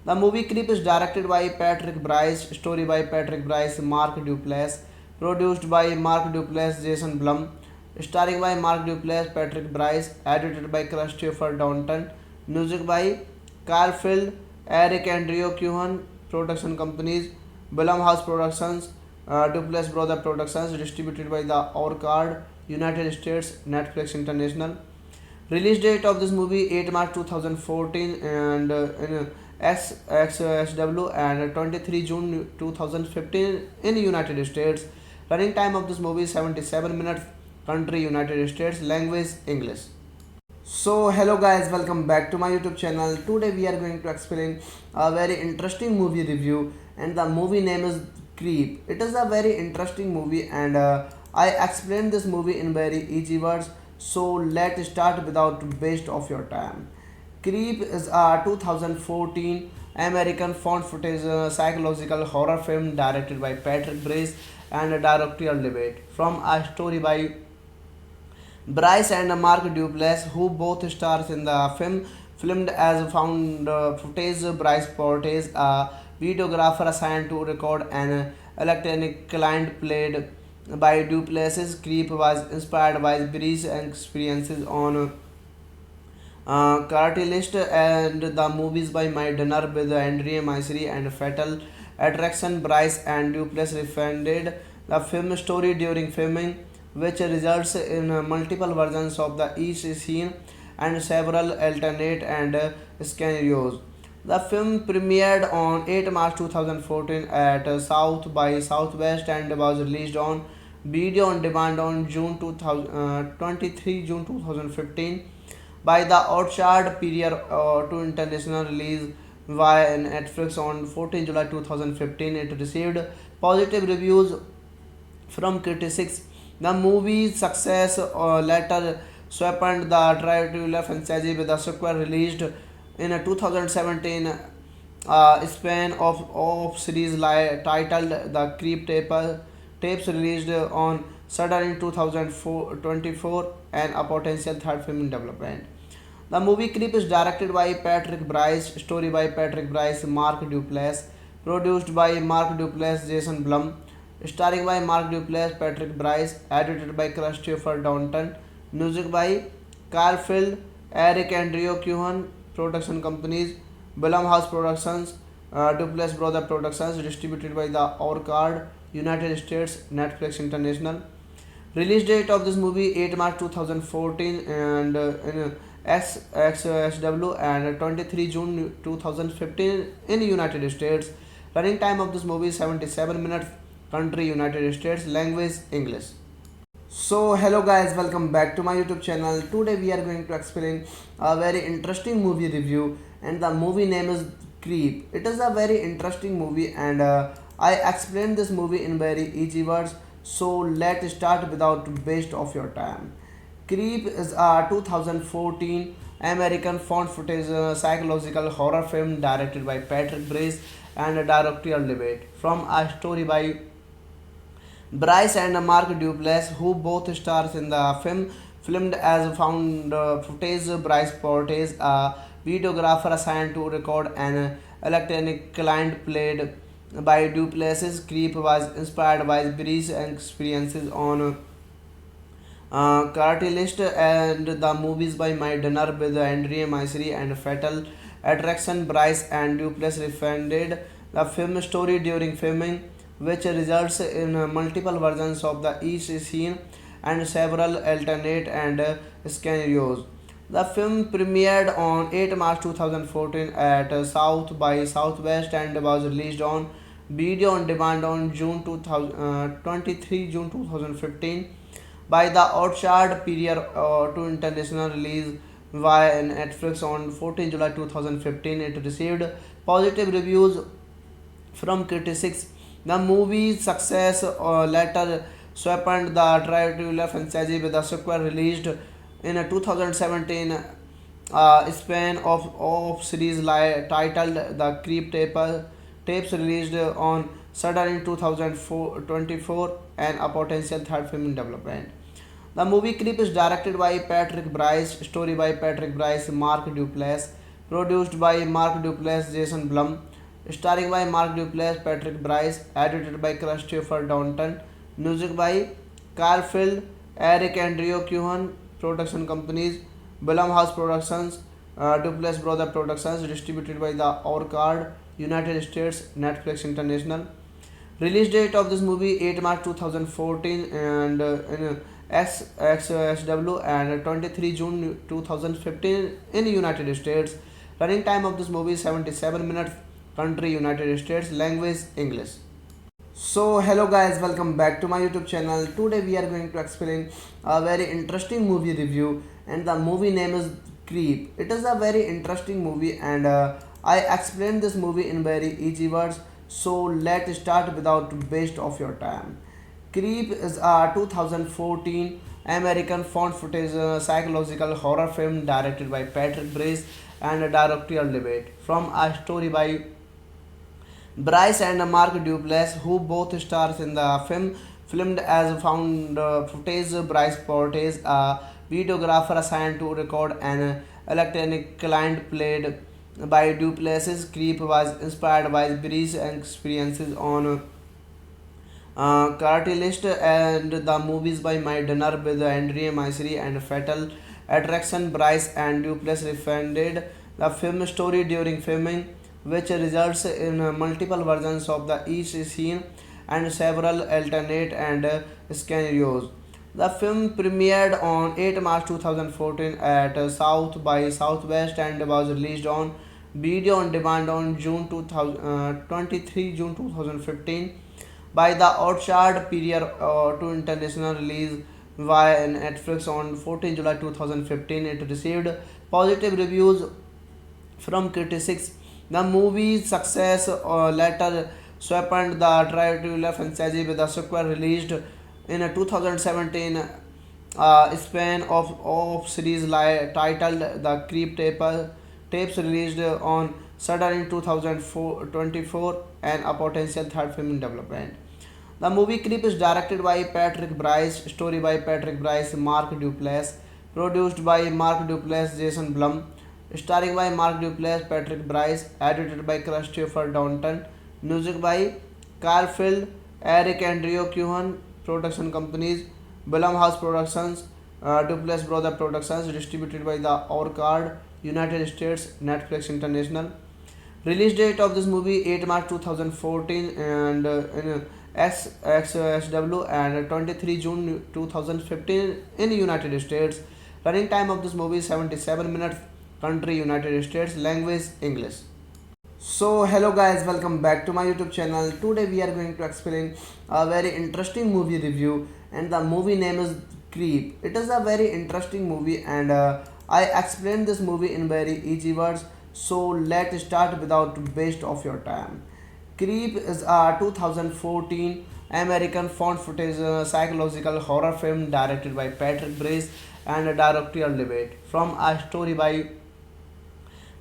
The movie Creep is directed by Patrick Bryce, story by Patrick Bryce, Mark Duplass, produced by Mark Duplass, Jason Blum, starring by Mark Duplass, Patrick Bryce, edited by Christopher Downton, music by Carl Field, Eric Andrew Cohen, production companies, Blumhouse Productions, Duplass Brother Productions, distributed by the Orchard, United States, Netflix International. Release date of this movie 8 March 2014 and in XSW and 23 June 2015 in United States. Running time of this movie is 77 minutes. Country United States. Language English. So hello guys, welcome back to my YouTube channel. Today we are going to explain a very interesting movie review, and the movie name is Creep. It is a very interesting movie, and I explained this movie in very easy words. So let's start without waste of your time. Creep is a 2014 American found footage psychological horror film directed by Patrick Brace and directorial debate from a story by Bryce and Mark Duplass, who both stars in the film, filmed as found footage. Bryce portrays a videographer assigned to record an electronic client played by Duplass's. Creep was inspired by Bryce's experiences on Cartilist and the movies by My Dinner with Andrea Myseri and Fatal Attraction. Bryce and Duplass refunded the film story during filming, which results in multiple versions of the each scene and several alternate and scenarios. The film premiered on 8 March 2014 at South by Southwest and was released on video on demand on June 23 June 2015 by the Orchard prior to international release via Netflix on 14 July 2015. It received positive reviews from critics. The movie's success later swept the Dracula franchise with a sequel released in 2017, span of series titled The Creep Tapes released on Shudder in 2024 and a potential third film in development. The movie Creep is directed by Patrick Bryce, story by Patrick Bryce, Mark Duplass, produced by Mark Duplass, Jason Blum, starring by Mark Duplass, Patrick Bryce, edited by Christopher Downton, music by Carl Field, Eric Andrew Cohen, production companies, Blumhouse Productions, Duplass Brother Productions, distributed by the Orchard, United States, Netflix International. Release date of this movie 8 March 2014 and in XSW and 23 June 2015 in United States. Running time of this movie is 77 minutes. Country United States. Language English. So hello guys, welcome back to my YouTube channel. Today we are going to explain a very interesting movie review, and the movie name is Creep. It is a very interesting movie, and I explained this movie in very easy words. So let's start without waste of your time. Creep is a 2014 American found footage psychological horror film directed by Patrick Brace and directorial debate from a story by Bryce and Mark Duplass, who both stars in the film, filmed as found footage. Bryce portrays a videographer assigned to record an electronic client played by Duplass's. Creep was inspired by Bryce's experiences on Cartilist and the movies by My Dinner with Andrea Myseri and Fatal Attraction. Bryce and Duplass refunded the film story during filming, which results in multiple versions of the each scene and several alternate and scenarios. The film premiered on 8 March 2014 at South by Southwest and was released on video on demand on June 23 June 2015 by the Orchard prior to international release via Netflix on 14 July 2015. It received positive reviews from critics. The movie's success later swept the Tarantino franchise with a sequel released in 2017 span of series titled The Creep Tapes released on Shudder in 2024 and a potential third film in development. The movie Creep is directed by Patrick Bryce, story by Patrick Bryce, Mark Duplass, produced by Mark Duplass, Jason Blum, starring by Mark Duplass, Patrick Bryce, edited by Christopher Downton, music by Carfield, Eric Andrew Cohen, production companies, Blumhouse Productions, Duplass Brother Productions, distributed by the Orchard, United States, Netflix International. Release date of this movie 8 March 2014 and in XSW and 23 June 2015 in United States. Running time of this movie is 77 minutes. Country United States. Language English. So hello guys, welcome back to my YouTube channel. Today we are going to explain a very interesting movie review, and the movie name is Creep. It is a very interesting movie, and I explained this movie in very easy words. So let's start without waste of your time. Creep is a 2014 American found footage psychological horror film directed by Patrick Brace and directorial debate from a story by Bryce and Mark Duplass, who both stars in the film, filmed as found footage. Bryce portrays a videographer assigned to record an electronic client played by Duplass's. Creep was inspired by Bryce's experiences on Cartilist and the movies by My Dinner with Andrea Myseri and Fatal Attraction. Bryce and Duplass refunded the film story during filming, which results in multiple versions of the each scene and several alternate and scenarios. The film premiered on 8 March 2014 at South by Southwest and was released on video on demand on June 23 June 2015 by the Orchard prior to international release via Netflix on 14 July 2015. It received positive reviews from critics. The movie's success later swept the Tarantino franchise with a sequel released in 2017 span of series titled The Creep Tapes released on Shudder in 2024 and a potential third film in development. The movie Creep is directed by Patrick Bryce, story by Patrick Bryce, Mark Duplass, produced by Mark Duplass, Jason Blum, starring by Mark Duplass, Patrick Bryce, edited by Christopher Downton, music by Carfield, Eric Andrew Cohen, production companies, Blumhouse Productions, Duplass Brother Productions, distributed by the Orchard, United States, Netflix International. Release date of this movie 8 March 2014 and in XSW and 23 June 2015 in United States. Running time of this movie is 77 minutes. Country United States. Language English. So hello guys, welcome back to my YouTube channel. Today we are going to explain a very interesting movie review, and the movie name is Creep. It is a very interesting movie, and I explained this movie in very easy words. So let's start without waste of your time. Creep is a 2014 American found footage psychological horror film directed by Patrick Brace and directorial debate from a story by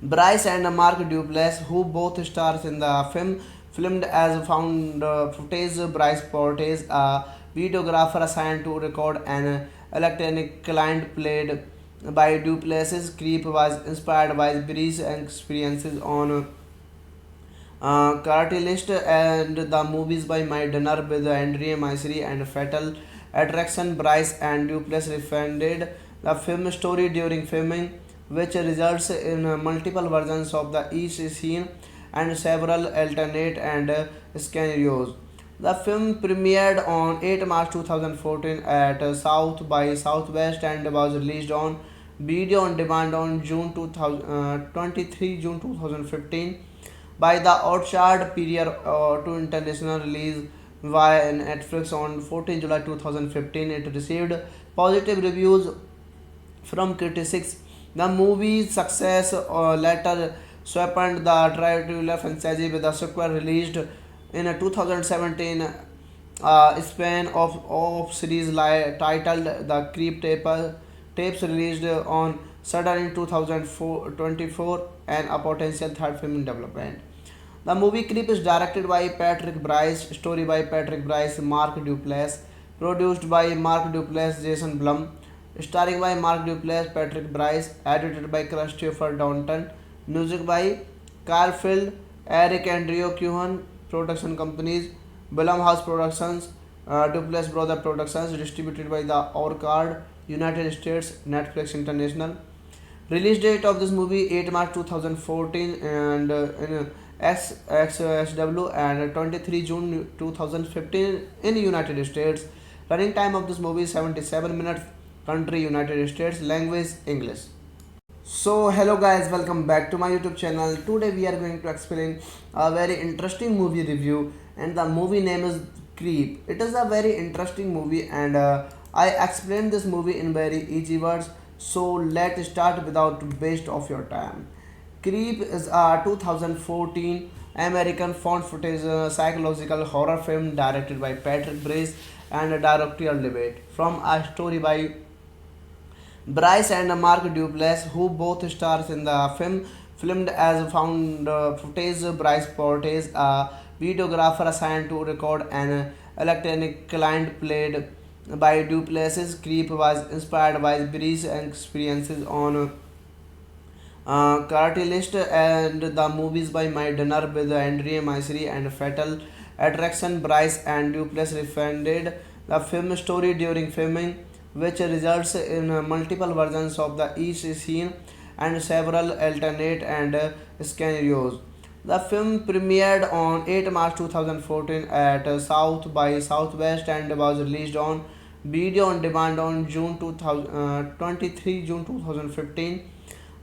Bryce and Mark Duplass, who both stars in the film, filmed as found footage. Bryce portrays a videographer assigned to record an electronic client played by Duplass's. Creep was inspired by Bryce's experiences on Cartilist and the movies by My Dinner with Andrea Myseri and Fatal Attraction. Bryce and Duplass refunded the film story during filming, which results in multiple versions of the each scene and several alternate and scenarios. The film premiered on 8 March 2014 at South by Southwest and was released on video on demand on June 23 June 2015 by the Orchard period to international release via Netflix on 14 July 2015. It received positive reviews from critics. The movie's success later swept the Triangular franchise with a sequel released in a 2017 span of series titled The Creep Tapes released on Shudder in 2024 and a potential third film in development. The movie Creep is directed by Patrick Bryce, story by Patrick Bryce, Mark Duplass, produced by Mark Duplass, Jason Blum, starring by Mark Duplass, Patrick Bryce, edited by Christopher Downton, music by Carl Field, Eric and Rio Kuhan, production companies, Blumhouse Productions, Duplass Brother Productions, distributed by the Orchard, United States, Netflix International. Release date of this movie 8 March 2014 and in XSW and 23 June 2015 in United States. Running time of this movie is 77 minutes. Country United States. Language English. So hello guys, welcome back to my YouTube channel. Today we are going to explain a very interesting movie review, and the movie name is Creep. It is a very interesting movie, and I explained this movie in very easy words. So let's start without waste of your time. Creep is a 2014 American found footage psychological horror film directed by Patrick Brace and directorial debate from a story by Bryce and Mark Duplass, who both stars in the film, filmed as found footage. Bryce portrays a videographer assigned to record an electronic client played by Duplass's. Creep was inspired by Bryce's experiences on Cartilist and the movies by My Dinner with Andrea Myseri and Fatal Attraction. Bryce and Duplass refunded the film story during filming, which results in multiple versions of the each scene and several alternate and scenarios. The film premiered on 8 March 2014 at South by Southwest and was released on video on demand on June 23 June 2015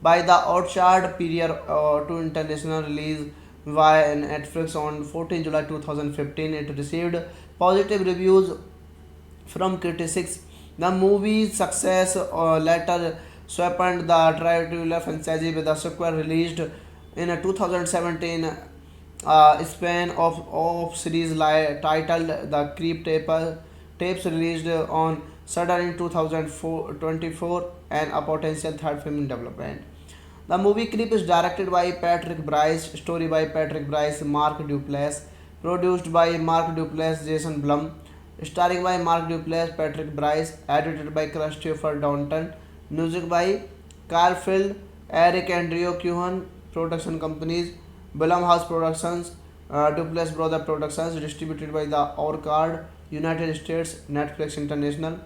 by the Orchard period to international release via Netflix on 14 July 2015. It received positive reviews from critics. The movie's success later swept the Triangular franchise with a sequel released in a 2017 span of series titled The Creep Tapes released on Shudder in 2024 and a potential third film in development. The movie Creep is directed by Patrick Bryce, story by Patrick Bryce, Mark Duplass, produced by Mark Duplass, Jason Blum, starring by Mark Duplass, Patrick Bryce, edited by Christopher Downton, music by Carl Field, Eric and Rio Kuhan, production companies, Blumhouse Productions, Duplass Brother Productions, distributed by the Orchard, United States, Netflix International.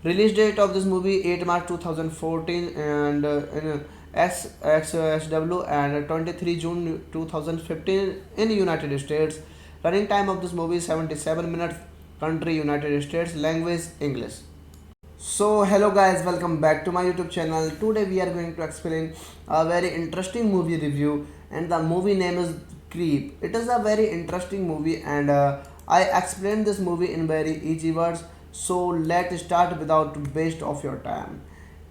Release date of this movie 8 March 2014 and in XSW and 23 June 2015 in United States. Running time of this movie is 77 minutes. Country United States. Language English. So hello guys, welcome back to my YouTube channel. Today we are going to explain a very interesting movie review, and the movie name is Creep. It is a very interesting movie, and I explained this movie in very easy words. So let's start without waste of your time.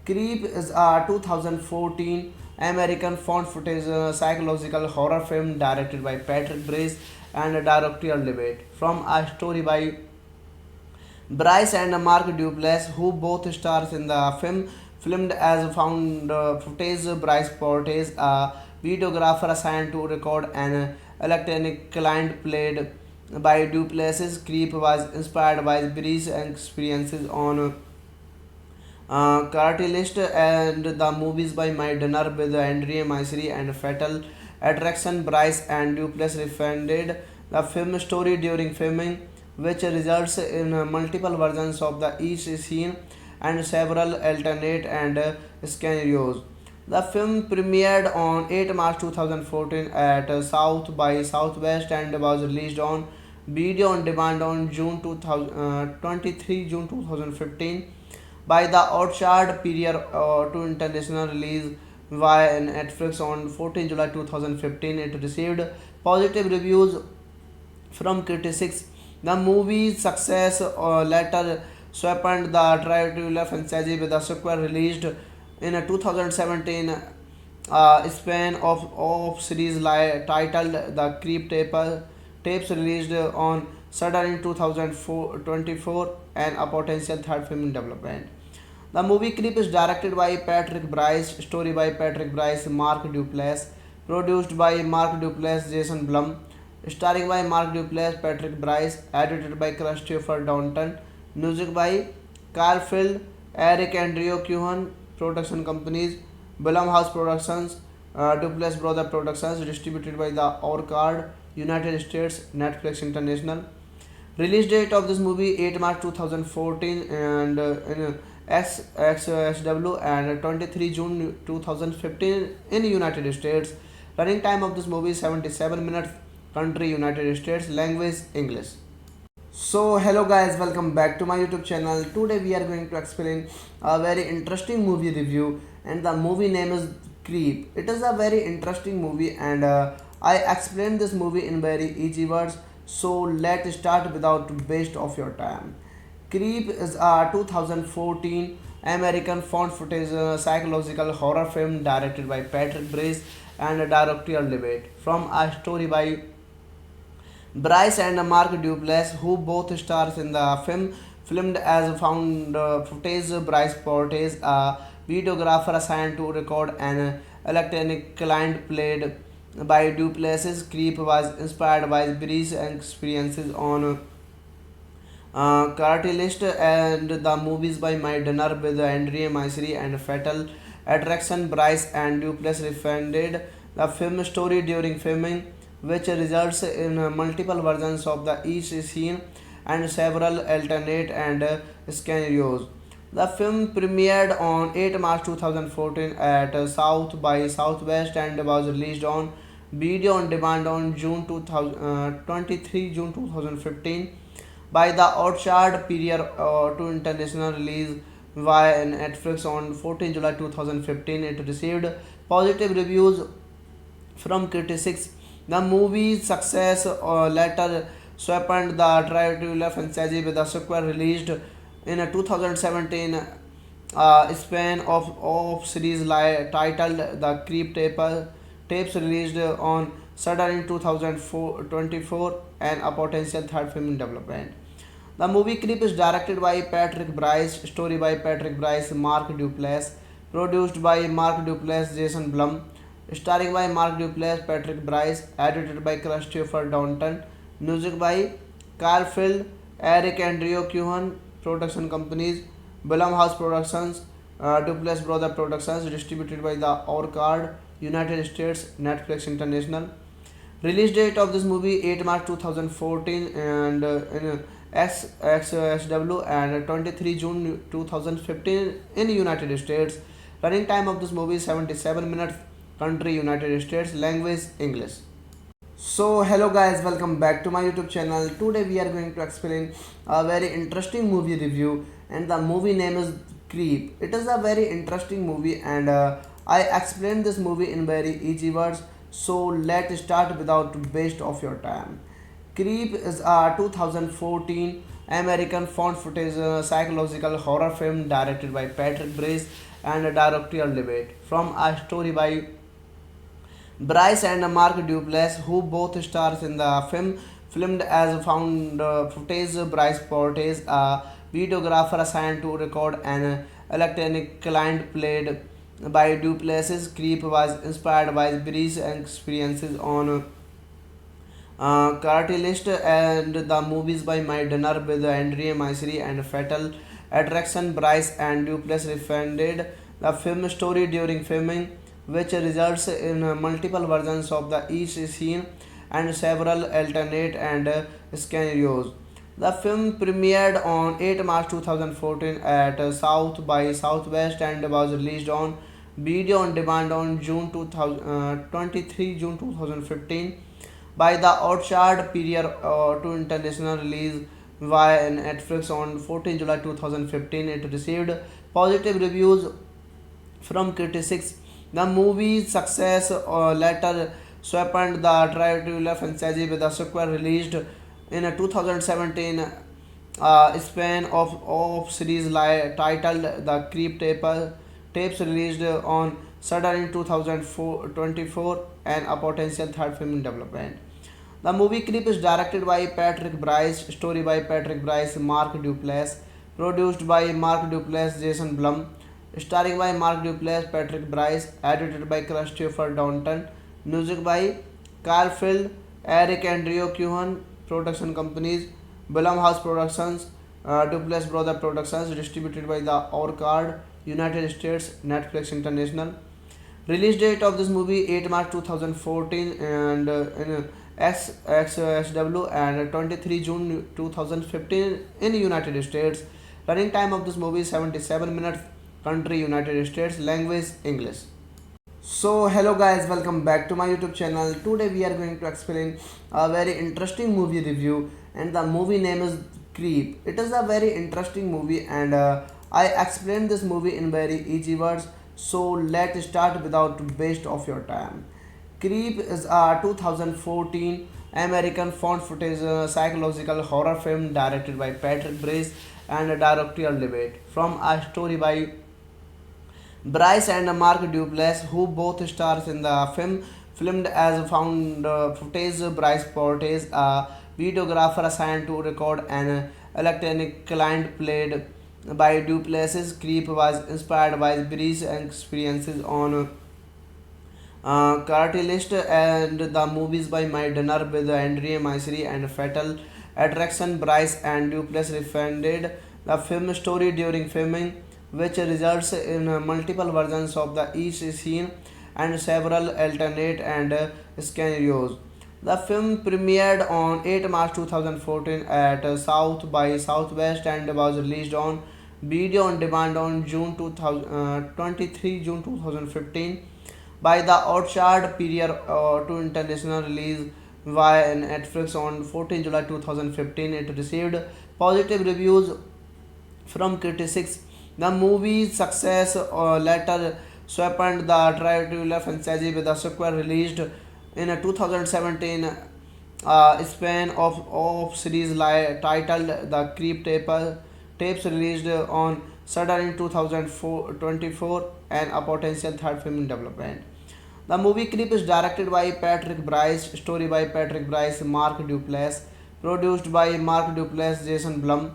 Creep is a 2014 American found footage psychological horror film directed by Patrick Brace and directorial debate from a story by Bryce and Mark Duplass, who both stars in the film, filmed as found footage. Bryce portrays a videographer assigned to record an electronic client played by Duplass's. Creep was inspired by Bryce's experiences on Cartilist and the movies by My Dinner with Andrea Myseri and Fatal Attraction. Bryce and Duplass refunded the film story during filming, which results in multiple versions of the each scene and several alternate and scenarios. The film premiered on 8 March 2014 at South by Southwest and was released on video on demand on June 23 June 2015 by the Orchard period to international release via Netflix on 14 July 2015. It received positive reviews from critics. The movie's success later swept the Triangular franchise with a sequel released in 2017 span of series titled The Creep Tapes released on Shudder in 2024 and a potential third film in development. The movie Creep is directed by Patrick Bryce, story by Patrick Bryce, Mark Duplass, produced by Mark Duplass, Jason Blum, starring by Mark Duplass, Patrick Bryce, edited by Christopher Downton, music by Carl Field, Eric Andrew Cohen, production companies, Blumhouse Productions, Duplass Brother Productions, distributed by the Orchard, United States, Netflix International. Release date of this movie 8 March 2014 and in XXSW and 23 June 2015 in United States. Running time of this movie is 77 minutes. Country United States. Language English. So hello guys, welcome back to my YouTube channel. Today we are going to explain a very interesting movie review, and the movie name is Creep. It is a very interesting movie, and I explained this movie in very easy words. So let's start without waste of your time. Creep is a 2014 American found footage psychological horror film directed by Patrick Brace and directorial debate from a story by Bryce and Mark Duplass, who both stars in the film, filmed as found footage. Bryce portrays a videographer assigned to record an electronic client played by Duplass's. Creep was inspired by Bryce's experiences on Cartilist and the movies by My Dinner with Andrea Myseri and Fatal Attraction. Bryce and Duplass refunded the film story during filming, which results in multiple versions of the each scene and several alternate and scenarios. The film premiered on 8 March 2014 at South by Southwest and was released on video on demand on June 23 June 2015 by the Orchard period to international release via Netflix on 14 July 2015. It received positive reviews from critics. The movie's success later swept the Triangular franchise with a sequel released in 2017 span of series titled The Creep Tapes released on Shudder in 2024 and a potential third film in development. The movie Creep is directed by Patrick Bryce, story by Patrick Bryce, Mark Duplass, produced by Mark Duplass, Jason Blum, starring by Mark Duplass, Patrick Bryce, edited by Christopher Downton, music by Carl Field, Eric Andrew Cohen, production companies, Blumhouse Productions, Duplass Brother Productions, distributed by the Orchard, United States, Netflix International. Release date of this movie 8 March 2014 and in XXSW and 23 June 2015 in United States. Running time of this movie is 77 minutes. Country United States. Language English. So hello guys, welcome back to my YouTube channel. Today we are going to explain a very interesting movie review, and the movie name is Creep. It is a very interesting movie, and I explained this movie in very easy words. So let's start without waste of your time. Creep is a 2014 American found footage psychological horror film directed by Patrick Brace and a directorial debate. From a story by Bryce and Mark Duplass, who both stars in the film, filmed as found footage. Bryce portrays a videographer assigned to record an electronic client played by Duplass's. Creep was inspired by Bryce's experiences on Cartilist and the movies by My Dinner with Andrea Myseri and Fatal Attraction. Bryce and Duplass refunded the film story during filming, which results in multiple versions of the each scene and several alternate and scenarios. The film premiered on 8 March 2014 at South by Southwest and was released on video on demand on June 23 June 2015 by the Orchard period to international release via Netflix on 14 July 2015. It received positive reviews from critics. The movie's success later swept the triangular franchise with a sequel released in a 2017 span of series titled The Creep Tapes released on Shudder in 2024 and a potential third film in development. The movie Creep is directed by Patrick Bryce, story by Patrick Bryce, Mark Duplass, produced by Mark Duplass, Jason Blum, starring by Mark Duplass, Patrick Bryce, edited by Christopher Downton, music by Carl Field, Eric and Rio Cohen, production companies, Blumhouse Productions, Duplass Brother Productions, distributed by the Orchard, United States, Netflix International. Release date of this movie 8 March 2014 and in XSW and 23 June 2015 in United States. Running time of this movie is 77 minutes. Country United States. Language English. So hello guys, welcome back to my YouTube channel. Today we are going to explain a very interesting movie review, and the movie name is Creep. It is a very interesting movie, and I explained this movie in very easy words. So let's start without waste of your time. Creep is a 2014 American found footage psychological horror film directed by Patrick Brace and a directorial debate. From a story by Bryce and Mark Duplass, who both stars in the film, filmed as found footage. Bryce portrays a videographer assigned to record an electronic client played by Duplass's. Creep was inspired by Bryce's experiences on Cartilist and the movies by My Dinner with Andrea Myseri and Fatal Attraction. Bryce and Duplass refunded the film story during filming, which results in multiple versions of the each scene and several alternate and scenarios. The film premiered on 8 March 2014 at South by Southwest and was released on video on demand on June 23 June 2015 by the Orchard period to international release via Netflix on 14 July 2015. It received positive reviews from critics. The movie's success later swept the triangular franchise with a sequel released in a 2017 span of series titled The Creep Tapes released on Shudder in 2024 and a potential third film in development. The movie Creep is directed by Patrick Bryce, story by Patrick Bryce, Mark Duplass, produced by Mark Duplass, Jason Blum,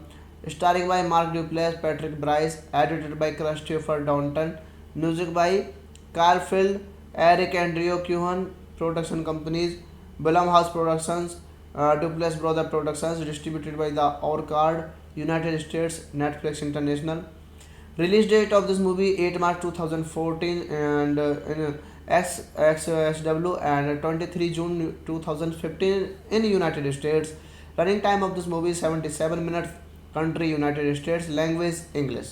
starring by Mark Duplass, Patrick Bryce, edited by Christopher Downton, music by Carl Field, Eric and Rio Cohen, production companies, Blumhouse Productions, Duplass Brother Productions, distributed by the Orchard, United States, Netflix International. Release date of this movie 8 March 2014 and in XSW and 23 June 2015 in United States. Running time of this movie is 77 minutes. Country United States. Language English.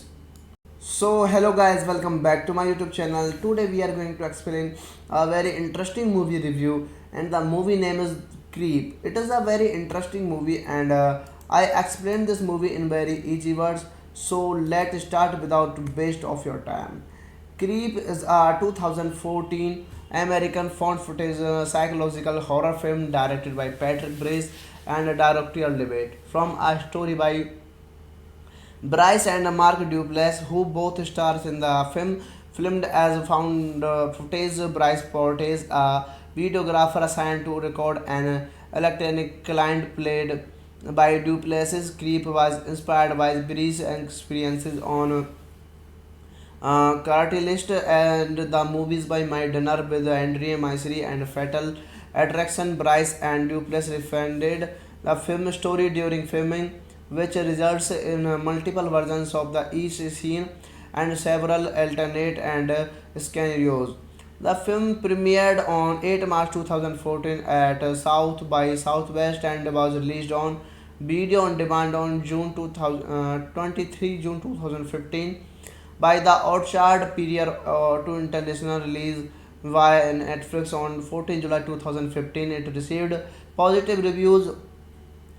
So hello guys, welcome back to my YouTube channel. Today we are going to explain a very interesting movie review, and the movie name is Creep. It is a very interesting movie, and I explained this movie in very easy words. So let's start without waste of your time. Creep is a 2014 American found footage psychological horror film directed by Patrick Brace and a directorial debate. From a story by Bryce and Mark Duplass, who both stars in the film, filmed as found footage. Bryce portrays a videographer assigned to record an electronic client played by Duplass's. Creep was inspired by Bryce's experiences on Cartilist and the movies by My Dinner with Andrea Myseri and Fatal Attraction. Bryce and Duplass refunded the film story during filming, which results in multiple versions of the each scene and several alternate and scenarios. The film premiered on 8 March 2014 at South by Southwest and was released on video on demand on June 23 June 2015 by the Orchard Period to international release via Netflix on 14 July 2015. It received positive reviews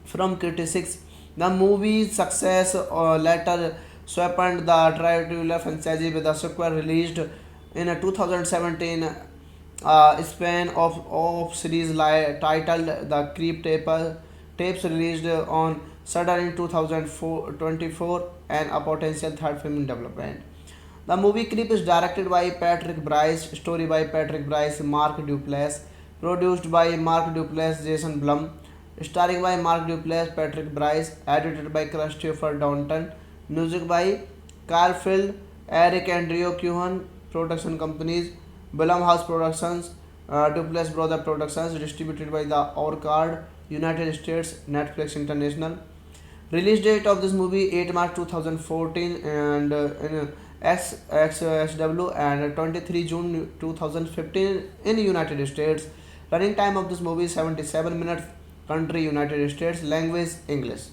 from critics. The movie's success later swept the Dracula franchise with a sequel released in a 2017 span of series titled The Creep Tapes released on Shudder in 2024 and a potential third film in development. The movie Creep is directed by Patrick Bryce, story by Patrick Bryce, Mark Duplass, produced by Mark Duplass, Jason Blum, starring by Mark Duplass, Patrick Bryce, edited by Christopher Downton, music by Carfield, Eric and Rio Cuhan, production companies, Blumhouse Productions, Duplass Brother Productions, distributed by the Orchard, United States, Netflix International. Release date of this movie 8 March 2014 and in XXSW and 23 June 2015 in United States. Running time of this movie is 77 minutes. Country United States. Language English.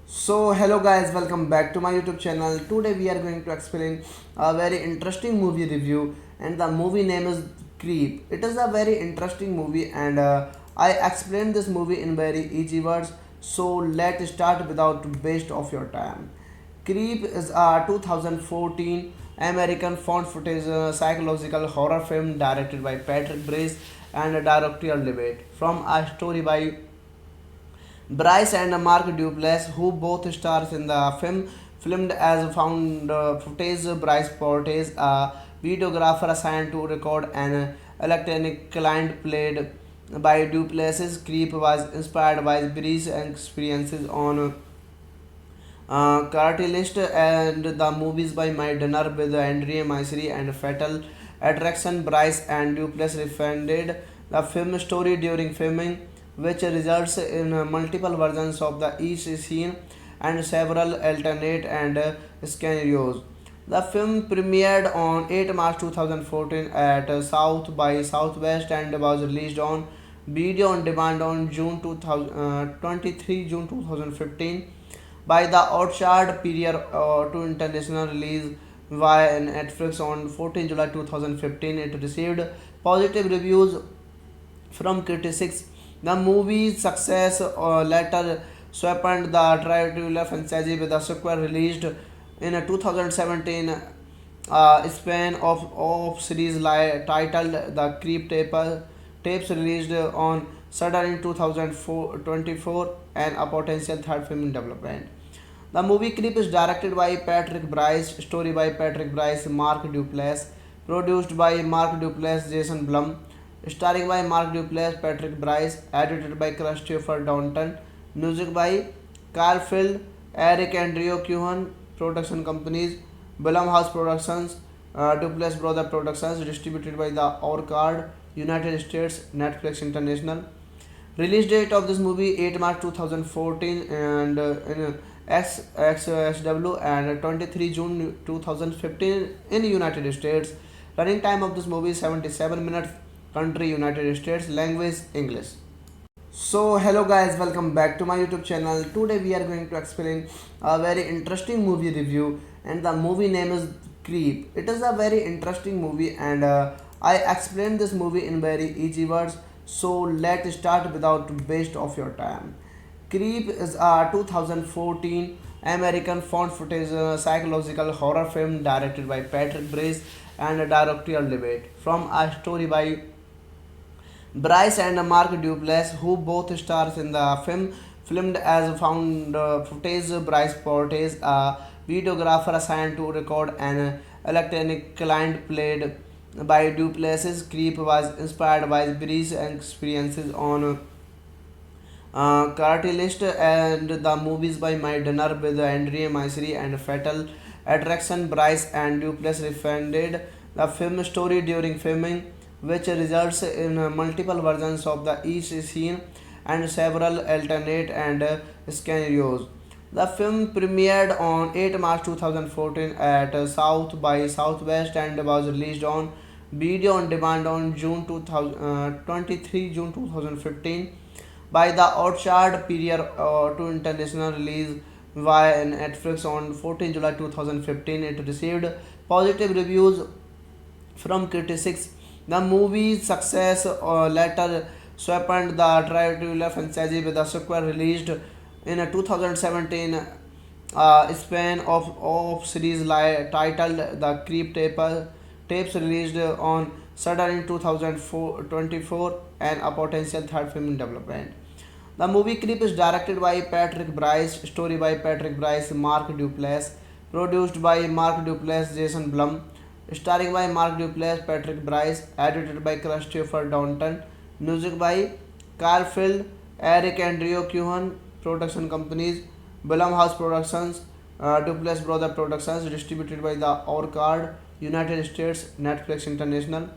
So hello guys, welcome back to my YouTube channel. Today we are going to explain a very interesting movie review, and the movie name is Creep. It is a very interesting movie, and I explained this movie in very easy words. So let's start without waste of your time. Creep is a 2014 American found footage psychological horror film directed by Patrick Bryce and a directorial debate from a story by Bryce and Mark Duplass, who both stars in the film, filmed as found footage. Bryce portrays a videographer assigned to record an electronic client played by Duplass's. Creep was inspired by Bryce's experiences on Cartilist and the movies by My Dinner with Andrea Myseri and Fatal Attraction. Bryce and Duplass refunded the film story during filming, which results in multiple versions of the each scene and several alternate and scenarios. The film premiered on 8 March 2014 at South by Southwest and was released on video on demand on June 23 June 2015 by the Orchard Period to international release via Netflix on 14 July 2015. It received positive reviews from critics. The movie's success later swept the Dracula franchise with a sequel released in a 2017 span of series titled The Creep Tapes released on Shudder in 2024 and a potential third film in development. The movie Creep is directed by Patrick Bryce, story by Patrick Bryce, Mark Duplass, produced by Mark Duplass, Jason Blum, starring by Mark Duplass, Patrick Bryce, edited by Christopher Downton, music by Carfield, Eric and Rio Cuhan, production companies, Blumhouse Productions, Duplass Brother Productions, distributed by the Orchard, United States, Netflix International. Release date of this movie 8 March 2014 and in XXSW and 23 June 2015 in United States. Running time of this movie is 77 minutes. Country United States. Language English. So hello guys, welcome back to my YouTube channel. Today we are going to explain a very interesting movie review, and the movie name is Creep. It is a very interesting movie, and I explained this movie in very easy words. So let's start without waste of your time. Creep is a 2014 American found footage psychological horror film directed by Patrick Bryce and a directorial debate from a story by Bryce and Mark Duplass, who both stars in the film, filmed as found footage. Bryce Portage, a videographer assigned to record an electronic client played by Duplessis. Creep was inspired by Breeze's experiences on Cartilist and the movies by My Dinner with Andrea Myseri and Fatal Attraction. Bryce and Duplessis refunded the film story during filming, which results in multiple versions of the each scene and several alternate and scenarios. The film premiered on 8 March 2014 at South by Southwest and was released on video on demand on June 23 June 2015 by the Orchard prior to international release via Netflix on 14 July 2015. It received positive reviews from critics. The movie's success later swept the Tarantino franchise with a sequel released in a 2017 span of series titled The Creep Tapes released on Shudder in 2024 and a potential third film in development. The movie Creep is directed by Patrick Bryce, story by Patrick Bryce, Mark Duplass, produced by Mark Duplass, Jason Blum, starring by Mark Duplass, Patrick Bryce, edited by Christopher Downton, music by Carl Field, Eric and Rio Cohen, production companies, Blumhouse Productions, Duplass Brother Productions, distributed by the Orchard, United States, Netflix International.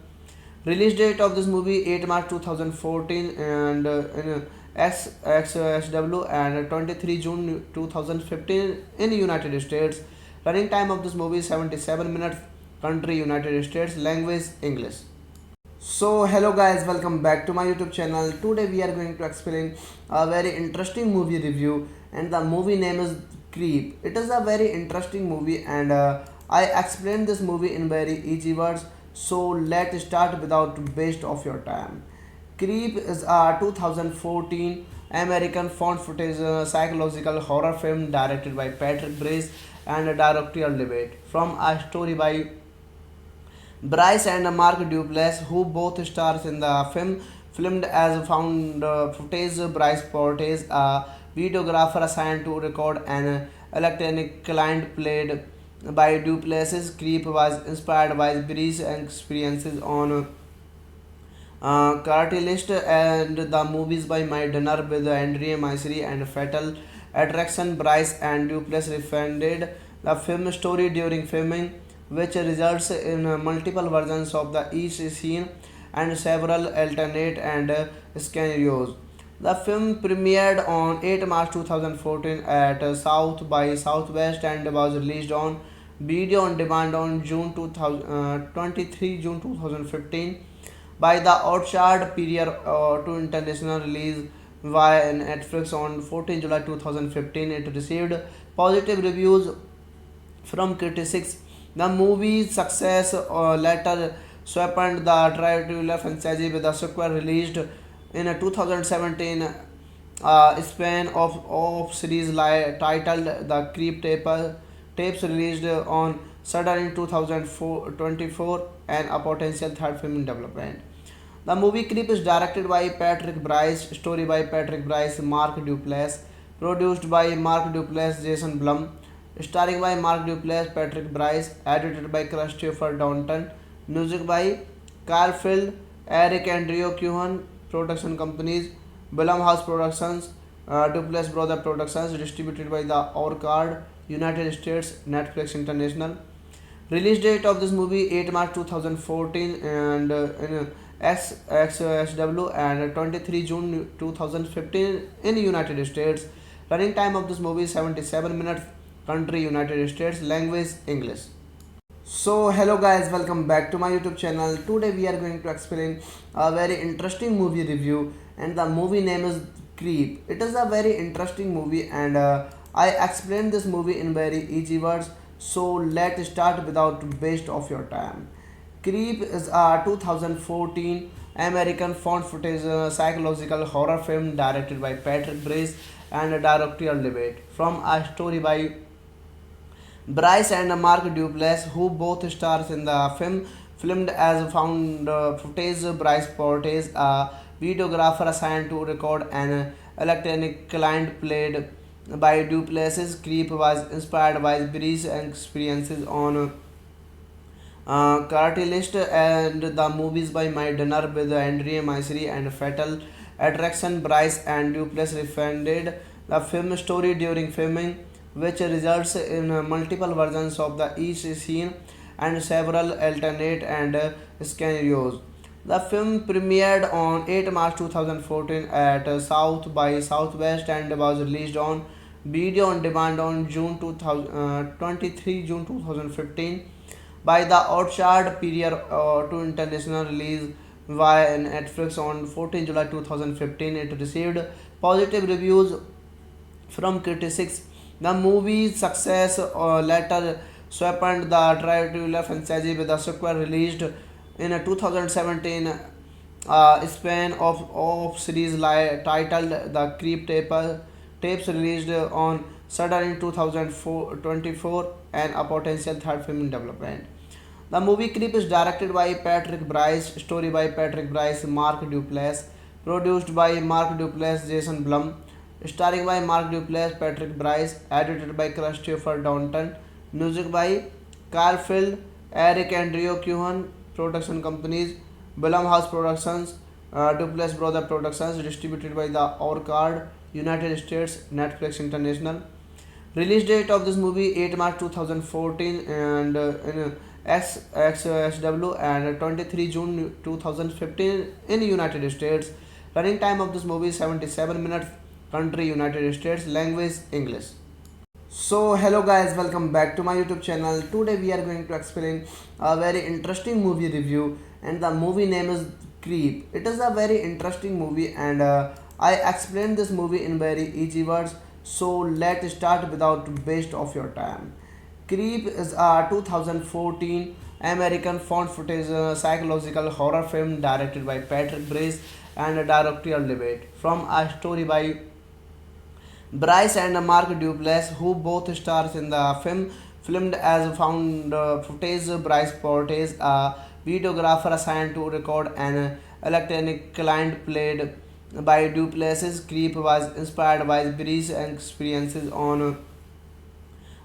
Release date of this movie 8 March 2014 and in XSW and 23 June 2015 in United States. Running time of this movie is 77 minutes. Country United States. Language English. So hello guys, welcome back to my YouTube channel. Today we are going to explain a very interesting movie review, and the movie name is Creep. It is a very interesting movie, and I explained this movie in very easy words. So let's start without waste of your time. Creep is a 2014 American found footage psychological horror film directed by Patrick Bryce and a directorial debate from a story by Bryce and Mark Duplass, who both stars in the film, filmed as found footage. Bryce Portage, a videographer assigned to record an electronic client played by Duplessis. Creep was inspired by Breeze's experiences on Cartilist and the movies by My Dinner with Andrea Myseri and Fatal Attraction. Bryce and Duplessis refunded the film story during filming, which results in multiple versions of the each scene and several alternate and scenarios. The film premiered on 8 March 2014 at South by Southwest and was released on video on demand on June 23 June 2015 by the Orchard prior to international release via Netflix on 14 July 2015. It received positive reviews from critics. The movie's success later swept the Tarantino franchise with a sequel released in a 2017 span of series titled The Creep Tapes released on Shudder in 2024 and a potential third film in development. The movie Creep is directed by Patrick Bryce, story by Patrick Bryce, Mark Duplass, produced by Mark Duplass, Jason Blum, starring by Mark Duplass, Patrick Bryce, edited by Christopher Downton, music by Carl Field, Eric and Rio Cohen, production companies, Blumhouse Productions, Duplass Brother Productions, distributed by the Orchard, United States, Netflix International. Release date of this movie 8 March 2014 and in XSW and 23 June 2015 in United States. Running time of this movie is 77 minutes. Country United States. Language English. So hello guys, welcome back to my YouTube channel. Today we are going to explain a very interesting movie review, and the movie name is Creep. It is a very interesting movie, and I explained this movie in very easy words. So let's start without waste of your time. Creep is a 2014 American found footage psychological horror film directed by Patrick Bryce and a directorial debate from a story by Bryce and Mark Duplass, who both stars in the film, filmed as found footage. Bryce Portage, a videographer assigned to record an electronic client played by Duplessis. Creep was inspired by Breeze's experiences on Cartilist and the movies by My Dinner with Andrea Myseri and Fatal Attraction. Bryce and Duplessis refunded the film story during filming, which results in multiple versions of the each scene and several alternate and scenarios. The film premiered on 8 March 2014 at South by Southwest and was released on video on demand on June 23 June 2015 by the Orchard period to international release via Netflix on 14 July 2015. It received positive reviews from critics. The movie's success later swept the Dracula franchise with a sequel released in 2017 span of series titled The Creep Tapes released on Shudder in 2024 and a potential third film in development. The movie Creep is directed by Patrick Bryce, story by Patrick Bryce, Mark Duplass, produced by Mark Duplass, Jason Blum, starring by Mark Duplass, Patrick Bryce, edited by Christopher Downton, music by Carl Field, Eric Andrew Cohen, production companies, Blumhouse Productions, Duplass Brother Productions, distributed by the Orchard, United States, Netflix International. Release date of this movie 8 March 2014 and in XSW and 23 June 2015 in United States. Running time of this movie is 77 minutes. Country United States. Language English. So hello guys, welcome back to my YouTube channel. Today we are going to explain a very interesting movie review, and the movie name is Creep. It is a very interesting movie, and I explained this movie in very easy words. So let's start without waste of your time. Creep is a 2014 American found footage psychological horror film directed by Patrick Bryce and a directorial debate from a story by Bryce and Mark Duplass, who both stars in the film. Filmed as found footage, Bryce portrays a videographer assigned to record an electronic client played by Duplessis. Creep was inspired by Breeze's experiences on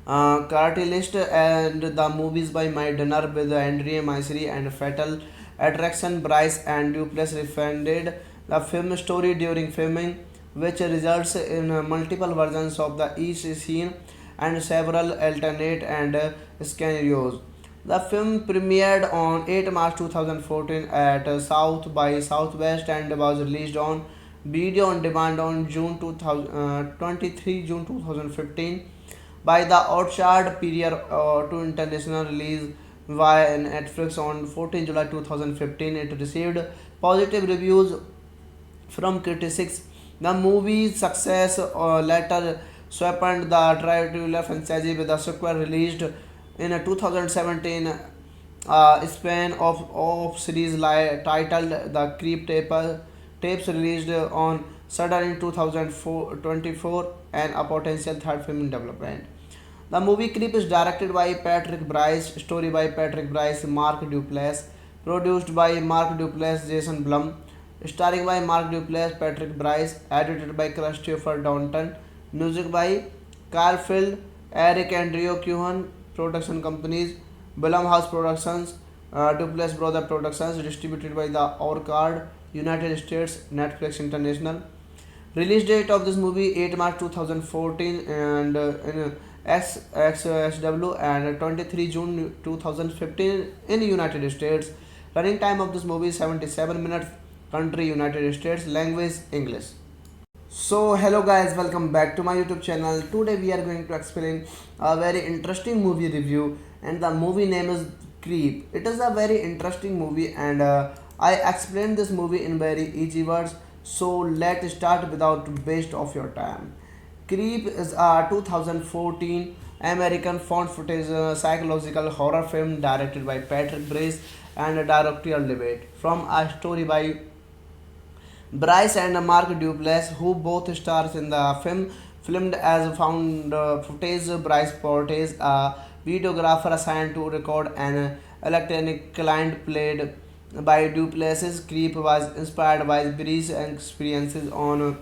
Cartilist and the movies by My Dinner with Andrea Myseri and Fatal Attraction. Bryce and Duplessis refunded the film story during filming, which results in multiple versions of the each scene and several alternate and scenarios. The film premiered on 8 March 2014 at South by Southwest and was released on video on demand on June 23 June 2015 by the Orchard period to international release via Netflix on 14 July 2015. It received positive reviews from critics. The movie's success later swept the Dracula franchise with a sequel released in 2017 span of series titled The Creep Tapes released on Shudder in 2024 and a potential third film in development. The movie Creep is directed by Patrick Bryce, story by Patrick Bryce, Mark Duplass, produced by Mark Duplass, Jason Blum, starring by Mark Duplass, Patrick Bryce, edited by Christopher Downton, music by Carl Field, Eric Andrew Cohen, production companies, Blumhouse Productions, Duplass Brother Productions, distributed by the Orchard, United States, Netflix International. Release date of this movie 8 March 2014 and in XSW and 23 June 2015 in United States. Running time of this movie is 77 minutes. Country United States. Language English. So hello guys, welcome back to my YouTube channel. Today we are going to explain a very interesting movie review, and the movie name is Creep. It is a very interesting movie, and I explained this movie in very easy words. So let's start without waste of your time. Creep is a 2014 American found footage psychological horror film directed by Patrick Bryce and a directorial debate from a story by Bryce and Mark Duplass, who both stars in the film. Filmed as found footage, Bryce portrays a videographer assigned to record an electronic client played by Duplessis. Creep was inspired by Breeze's experiences on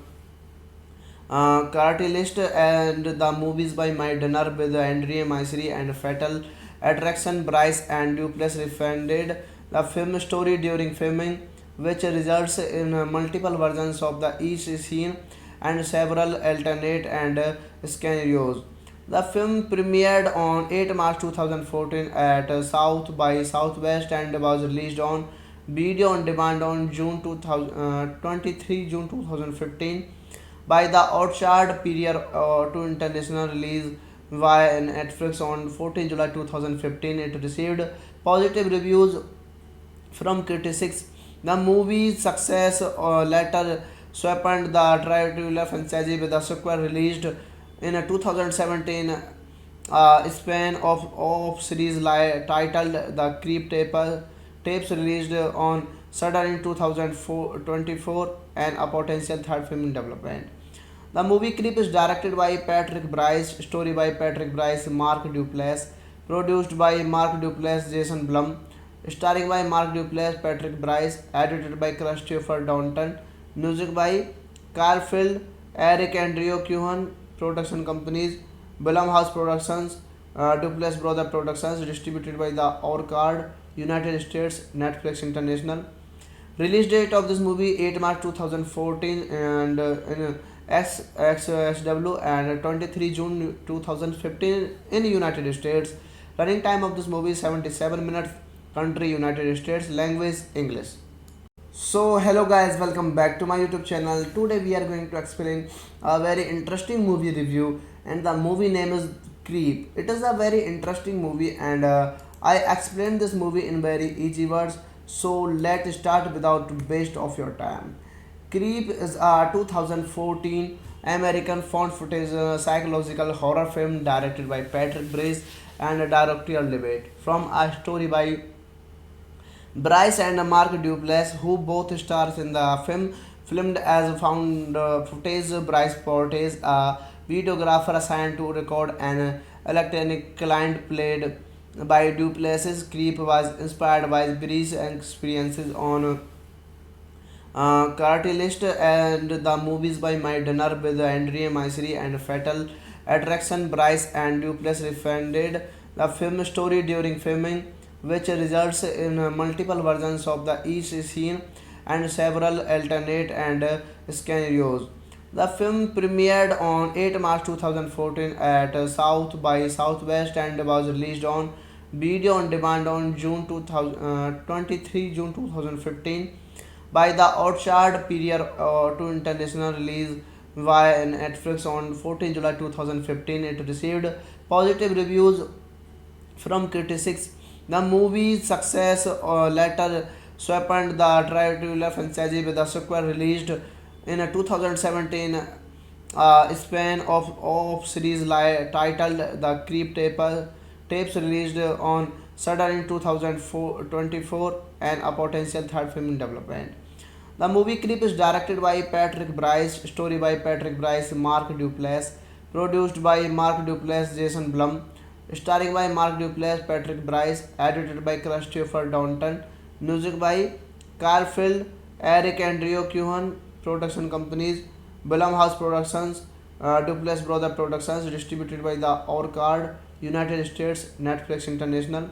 Cartilist and the movies by My Dinner with Andrea Myseri and Fatal Attraction. Bryce and Duplass refunded the film story during filming, which results in multiple versions of the each scene and several alternate and scenarios. The film premiered on 8 March 2014 at South by Southwest and was released on video on demand on June 23 June 2015 by the Orchard period to international release via Netflix on 14 July 2015. It received positive reviews from critics. The movie's success later swept the Dracula franchise with a sequel released in 2017 span of series titled The Creep Tapes released on Shudder in 2024 and a potential third film in development. The movie Creep is directed by Patrick Bryce, story by Patrick Bryce, Mark Duplass, produced by Mark Duplass, Jason Blum, starring by Mark Duplass, Patrick Bryce, edited by Christopher Downton, music by Carl Field, Eric Andrew Cohen, production companies, Blumhouse Productions, Duplass Brother Productions, distributed by the Orchard, United States, Netflix International. Release date of this movie 8 March 2014 and in XXSW and 23 June 2015 in United States. Running time of this movie is 77 minutes. Country United States. Language English. So hello guys, welcome back to my YouTube channel. Today we are going to explain a very interesting movie review, and the movie name is Creep. It is a very interesting movie, and I explained this movie in very easy words. So let's start without waste of your time. Creep is a 2014 American found footage psychological horror film directed by Patrick Bryce and a directorial debate from a story by Bryce and Mark Duplass, who both stars in the film. Filmed as found footage, Bryce portrays a videographer assigned to record an electronic client played by Duplass's. Creep was inspired by Bryce's experiences on Cartilist and the movies by My Dinner with Andrea Myseri and Fatal Attraction. Bryce and Duplass refunded the film story during filming, which results in multiple versions of the each scene and several alternate and scenarios. The film premiered on 8 March 2014 at South by Southwest and was released on video on demand on June 23 June 2015 by the Orchard period to international release via Netflix on 14 July 2015. It received positive reviews from critics. The movie's success later swept the Dracula franchise with a sequel released in 2017 span of series titled The Creep Tapes released on Shudder in 2024 and a potential third film in development. The movie Creep is directed by Patrick Bryce, story by Patrick Bryce, Mark Duplass, produced by Mark Duplass, Jason Blum, starring by Mark Duplass, Patrick Bryce, edited by Christopher Downton, music by Carl Field, Eric Andrew Cohen, production companies, Blumhouse Productions, Duplass Brother Productions, distributed by the Orchard, United States, Netflix International.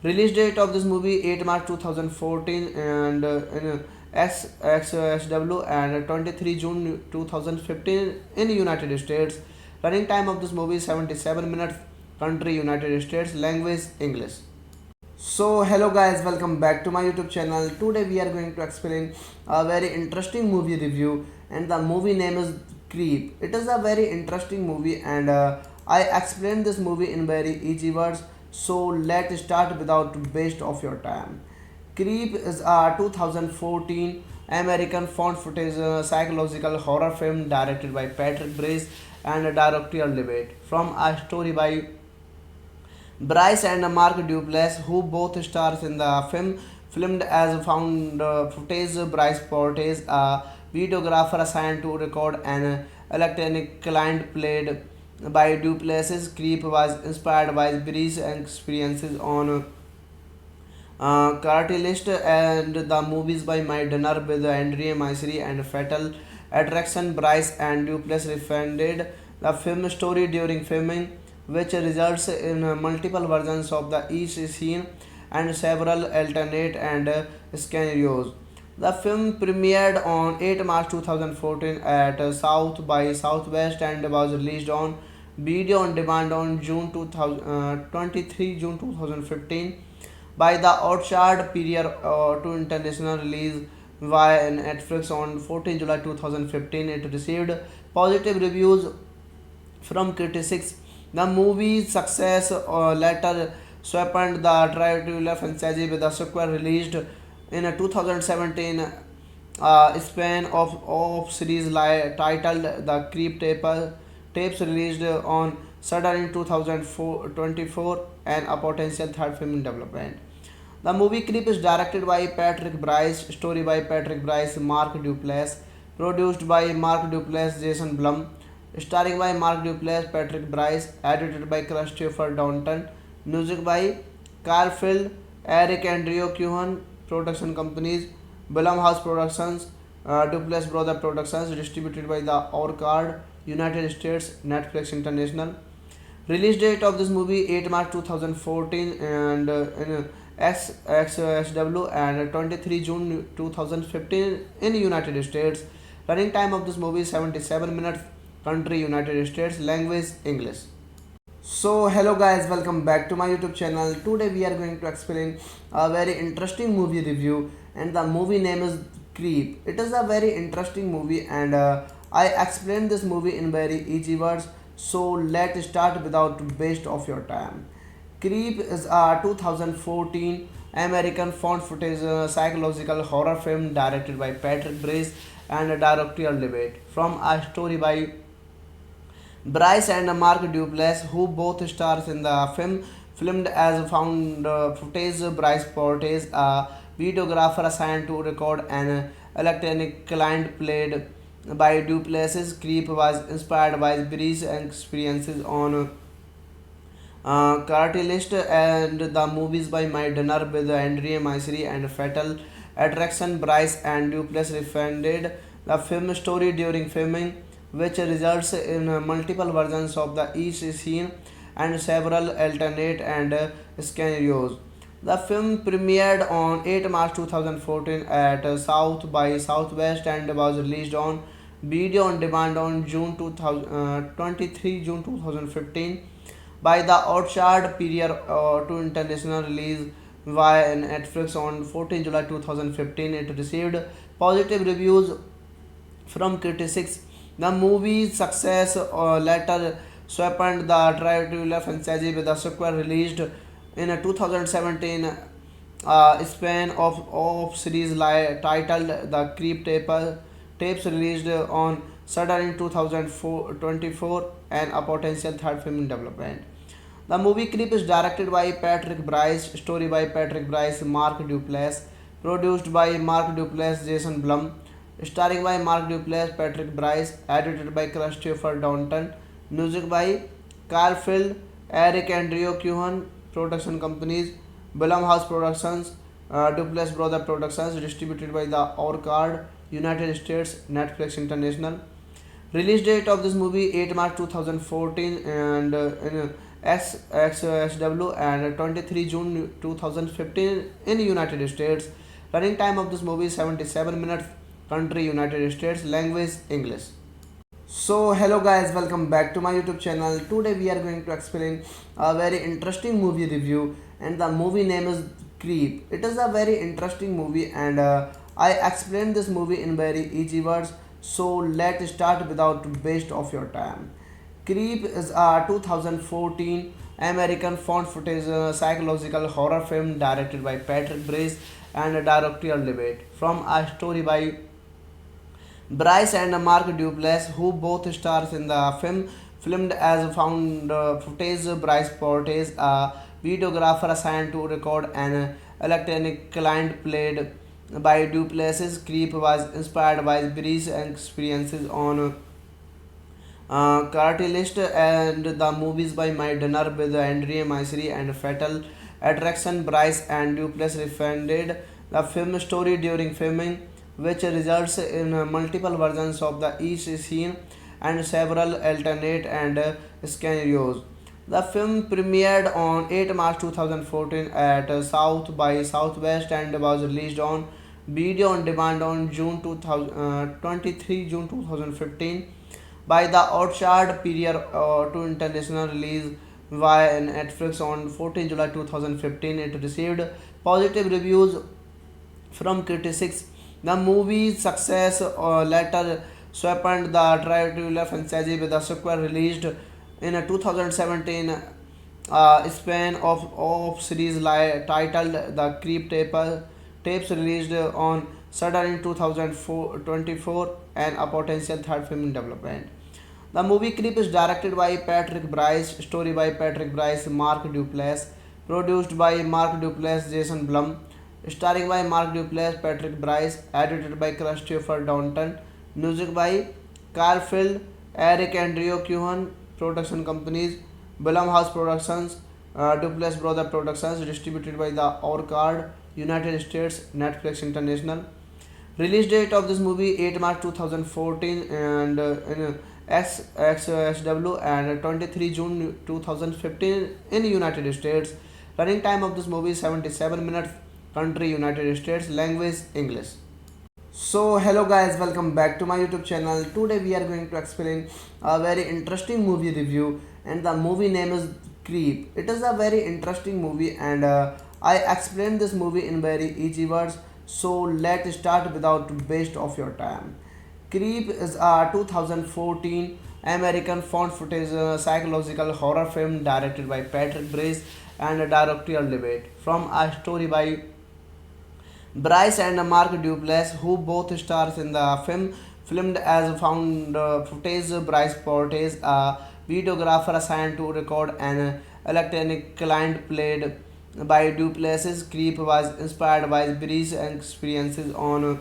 Release date of this movie 8 March 2014 and in XXSW and 23 June 2015 in United States. Running time of this movie is 77 minutes. Country United States. Language English. So hello guys, welcome back to my YouTube channel. Today we are going to explain a very interesting movie review, and the movie name is Creep. It is a very interesting movie, and I explained this movie in very easy words. So let's start without waste of your time. Creep is a 2014 American found footage psychological horror film directed by Patrick Bryce and a directorial debate from a story by Bryce and Mark Duplass, who both stars in the film. Filmed as found footage, Bryce portrays a videographer assigned to record an electronic client played by Duplass's. Creep was inspired by Bryce's experiences on Cartilist and the movies by My Dinner with Andrea Myseri and Fatal attraction. Bryce and Duplass refunded the film story during filming, which results in multiple versions of the each scene and several alternate and scenarios. The film premiered on 8 March 2014 at South by Southwest and was released on video on demand on June 23 June 2015 by the Orchard period to international release via Netflix on 14 July 2015. It received positive reviews from critics. The movie's success later swept the Dracula franchise with a sequel released in a 2017 span of series titled The Creep Tapes released on Shudder in 2024 and a potential third film in development. The movie Creep is directed by Patrick Bryce, story by Patrick Bryce, Mark Duplass, produced by Mark Duplass, Jason Blum, starring by Mark Duplass, Patrick Bryce, edited by Christopher Downton, music by Carl Field, Eric Andrew Cohen, production companies, Blumhouse Productions, Duplass Brother Productions, distributed by the Orchard, United States, Netflix International. Release date of this movie 8 March 2014 and in XXSW and 23 June 2015 in United States. Running time of this movie is 77 minutes. Country United States. Language English. So hello guys, welcome back to my YouTube channel. Today we are going to explain a very interesting movie review, and the movie name is Creep. It is a very interesting movie, and I explained this movie in very easy words. So let's start without waste of your time. Creep is a 2014 American found footage psychological horror film directed by Patrick Bryce and a directorial debate from a story by Bryce and Mark Duplass, who both stars in the film. Filmed as found footage, Bryce portrays a videographer assigned to record an electronic client played by Duplass's. Creep was inspired by Bryce's experiences on Cartilist and the movies by My Dinner with Andrea Mystery and Fatal Attraction. Bryce and Duplass refunded the film story during filming, which results in multiple versions of the each scene and several alternate and scenarios. The film premiered on 8 March 2014 at South by Southwest and was released on video on demand on June 23 June 2015 by the Orchard period to international release via Netflix on 14 July 2015. It received positive reviews from critics. The movie's success later swept the Dracula franchise with a sequel released in a 2017 span of series titled The Creep Tapes released on Shudder in 2024 and a potential third film in development. The movie Creep is directed by Patrick Bryce, story by Patrick Bryce, Mark Duplass, produced by Mark Duplass, Jason Blum, starring by Mark Duplass, Patrick Bryce, edited by Christopher Downton, music by Carl Field, Eric Andrew Cohen, production companies, Blumhouse Productions, Duplass Brother Productions, distributed by the Orchard, United States, Netflix International. Release date of this movie 8 March 2014 and in XXSW and 23 June 2015 in United States. Running time of this movie is 77 minutes. Country United States. Language English. So hello guys, welcome back to my YouTube channel. Today we are going to explain a very interesting movie review, and the movie name is Creep. It is a very interesting movie, and I explained this movie in very easy words. So let's start without waste of your time. Creep is a 2014 American found footage psychological horror film directed by Patrick Bryce and a directorial debate from a story by Bryce and Mark Duplass, who both stars in the film. Filmed as found footage, Bryce portrays a videographer assigned to record an electronic client played by Duplass's. Creep was inspired by Bryce's experiences on Cartilist and the movies by My Dinner with Andrea Mystery and Fatal Attraction. Bryce and Duplass refunded the film story during filming, which results in multiple versions of the each scene and several alternate and scenarios. The film premiered on 8 March 2014 at South by Southwest and was released on video on demand on June 23 June 2015 by the Orchard period to international release via Netflix on 14 July 2015. It received positive reviews from critics. The movie's success later swept the Dracula franchise with a sequel released in a 2017 span of series titled The Creep Tapes released on Shudder in 2024 and a potential third film in development. The movie Creep is directed by Patrick Bryce, story by Patrick Bryce, Mark Duplass, produced by Mark Duplass, Jason Blum, starring by Mark Duplass, Patrick Bryce, edited by Christopher Downton, music by Carl Field, Eric Andrew Cohen, production companies, Blumhouse Productions, Duplass Brother Productions, distributed by the Orchard, United States, Netflix International. Release date of this movie 8 March 2014 and in XSW and 23 June 2015 in United States. Running time of this movie is 77 minutes. Country United States. Language English. So hello guys, welcome back to my YouTube channel. Today we are going to explain a very interesting movie review, and the movie name is Creep. It is a very interesting movie, and I explained this movie in very easy words. So let's start without waste of your time. Creep is a 2014 American found footage psychological horror film directed by Patrick Bryce and a directorial debate from a story by Bryce and Mark Duplass, who both stars in the film, filmed as found footage. Bryce portrays a videographer assigned to record an electronic client played by Duplass's. Creep was inspired by Bryce's experiences on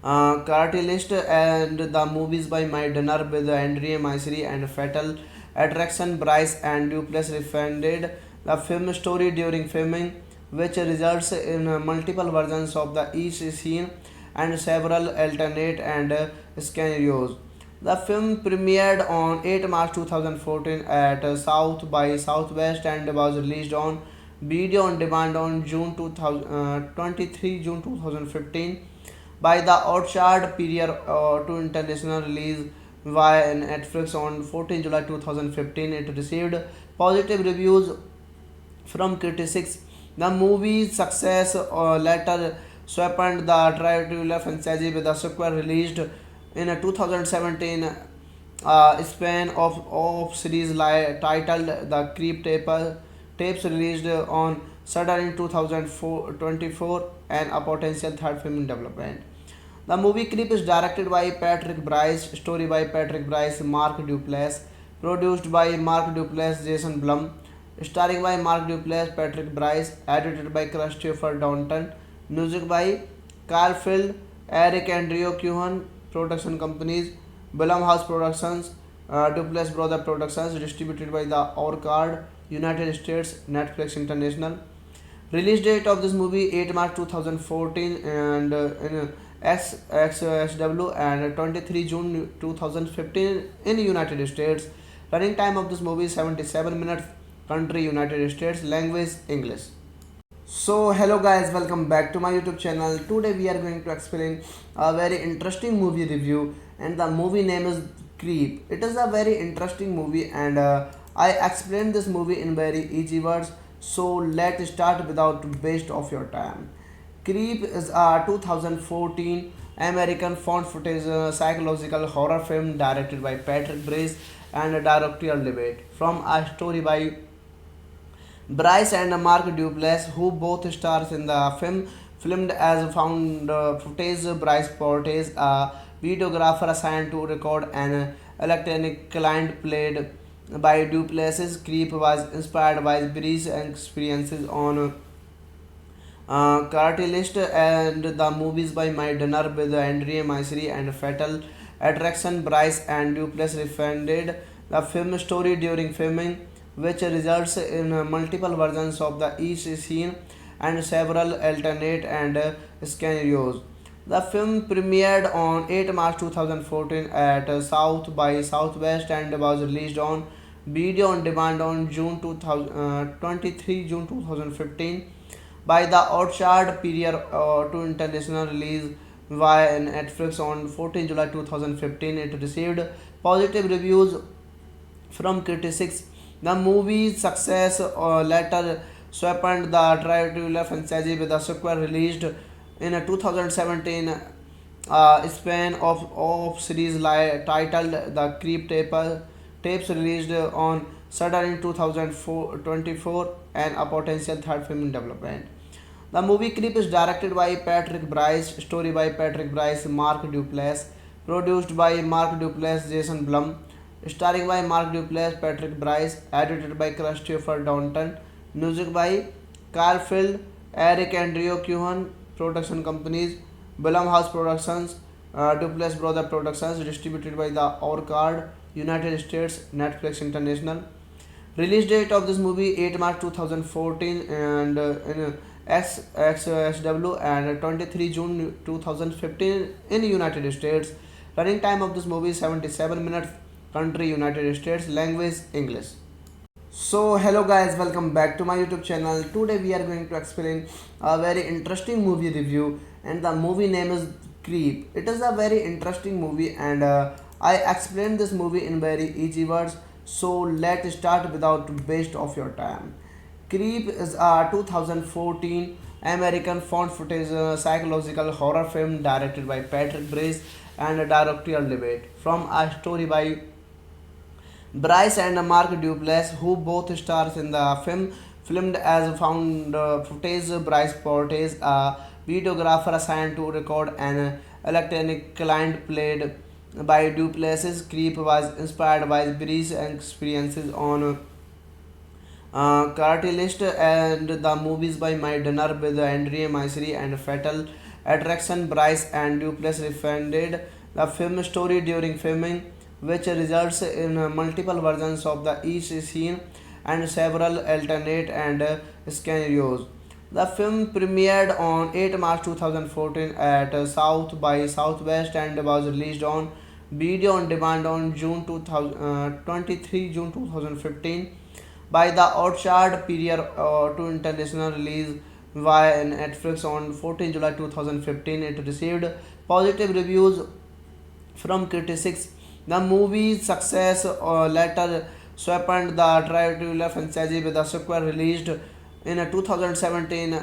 Cartilist and the movies by My Dinner with Andrea Mystery and Fatal Attraction. Bryce and Duplass refunded the film story during filming, which results in multiple versions of the each scene and several alternate and scenarios. The film premiered on 8 March 2014 at South by Southwest and was released on video on demand on June 23 June 2015 by the Orchard period to international release via Netflix on 14 July 2015. It received positive reviews from critics. The movie's success later swept the Dracula franchise with a sequel released in a 2017 span of series titled The Creep Tapes released on Shudder in 2024 and a potential third film in development. The movie Creep is directed by Patrick Bryce, story by Patrick Bryce, Mark Duplass, produced by Mark Duplass, Jason Blum, starring by Mark Duplass, Patrick Bryce, edited by Christopher Downton, music by Carl Field, Eric Andrew Cohen, production companies, Blumhouse Productions, Duplass Brother Productions, distributed by the Orchard, United States, Netflix International. Release date of this movie 8 March 2014 and in XSW and 23 June 2015 in United States. Running time of this movie is 77 minutes. Country United States. Language English. So hello guys, welcome back to my YouTube channel. Today we are going to explain a very interesting movie review, and the movie name is Creep. It is a very interesting movie, and I explained this movie in very easy words. So let's start without waste of your time. Creep is a 2014 American found footage psychological horror film directed by Patrick Bryce and a directorial debate from a story by Bryce and Mark Duplass, who both stars in the film, filmed as found footage. Bryce portrays a videographer assigned to record an electronic client played by Duplass's. Creep was inspired by Bryce's experiences on Cartilist and the movies by My Dinner with Andrea Mystery and Fatal Attraction. Bryce and Duplass refunded the film story during filming, which results in multiple versions of the each scene and several alternate and scenarios. The film premiered on 8 March 2014 at South by Southwest and was released on video on demand on June 23 June 2015 by the Orchard Period to international release via Netflix on 14 July 2015. It received positive reviews from critics. The movie's success later swept the Triangular franchise with a sequel released in a 2017 span of series titled The Creep Tapes released on Shudder in 2024 and a potential third film in development. The movie Creep is directed by Patrick Bryce, story by Patrick Bryce, Mark Duplass, produced by Mark Duplass, Jason Blum, starring by Mark Duplass, Patrick Bryce, edited by Christopher Downton, music by Carfield, Eric Andrew Cohen, production companies, Blumhouse Productions, Duplass Brother Productions, distributed by the Orchard, United States, Netflix International. Release date of this movie 8 March 2014 and in XSW and 23 June 2015 in United States. Running time of this movie is 77 minutes. Country United States. Language English. So hello guys, welcome back to my YouTube channel. Today we are going to explain a very interesting movie review, and the movie name is Creep. It is a very interesting movie, and I explained this movie in very easy words. So let's start without waste of your time. Creep is a 2014 American found footage psychological horror film directed by Patrick Bryce and a directorial debate from a story by Bryce and Mark Duplass, who both stars in the film, filmed as found footage. Bryce portrays a videographer assigned to record an electronic client played by Duplass's. Creep was inspired by Bryce's experiences on Cartilist and the movies by My Dinner with Andrea Mystery and Fatal Attraction. Bryce and Duplass refunded the film story during filming, which results in multiple versions of the each scene and several alternate and scenarios. The film premiered on 8 March 2014 at South by Southwest and was released on video on demand on June 23 June 2015 by the Orchard Period to international release via Netflix on 14 July 2015. It received positive reviews from critics. The movie's success later swept the Triangular franchise with a sequel released in a 2017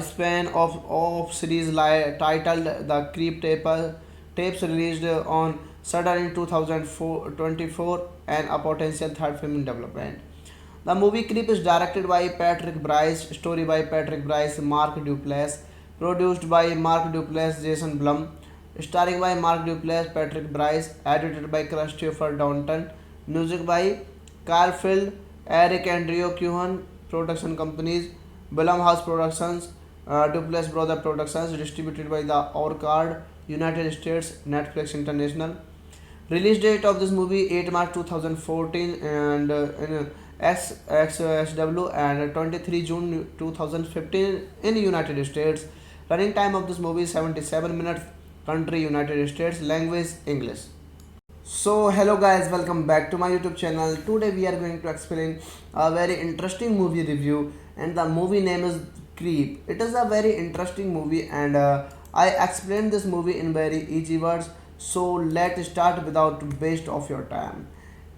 span of series titled The Creep Tapes released on Shudder in 2024 and a potential third film in development. The movie Creep is directed by Patrick Bryce, story by Patrick Bryce, Mark Duplass, produced by Mark Duplass, Jason Blum, starring by Mark Duplass, Patrick Bryce, edited by Christopher Downton, music by Carfield, Eric Andrew Cohen, production companies, Blumhouse Productions, Duplass Brother Productions, distributed by the Orchard, United States, Netflix International. Release date of this movie 8 March 2014 and in XSW and 23 June 2015 in United States. Running time of this movie is 77 minutes. Country United States. Language English. So hello guys, welcome back to my YouTube channel. Today we are going to explain a very interesting movie review, and the movie name is Creep. It is a very interesting movie, and I explained this movie in very easy words. So let's start without waste of your time.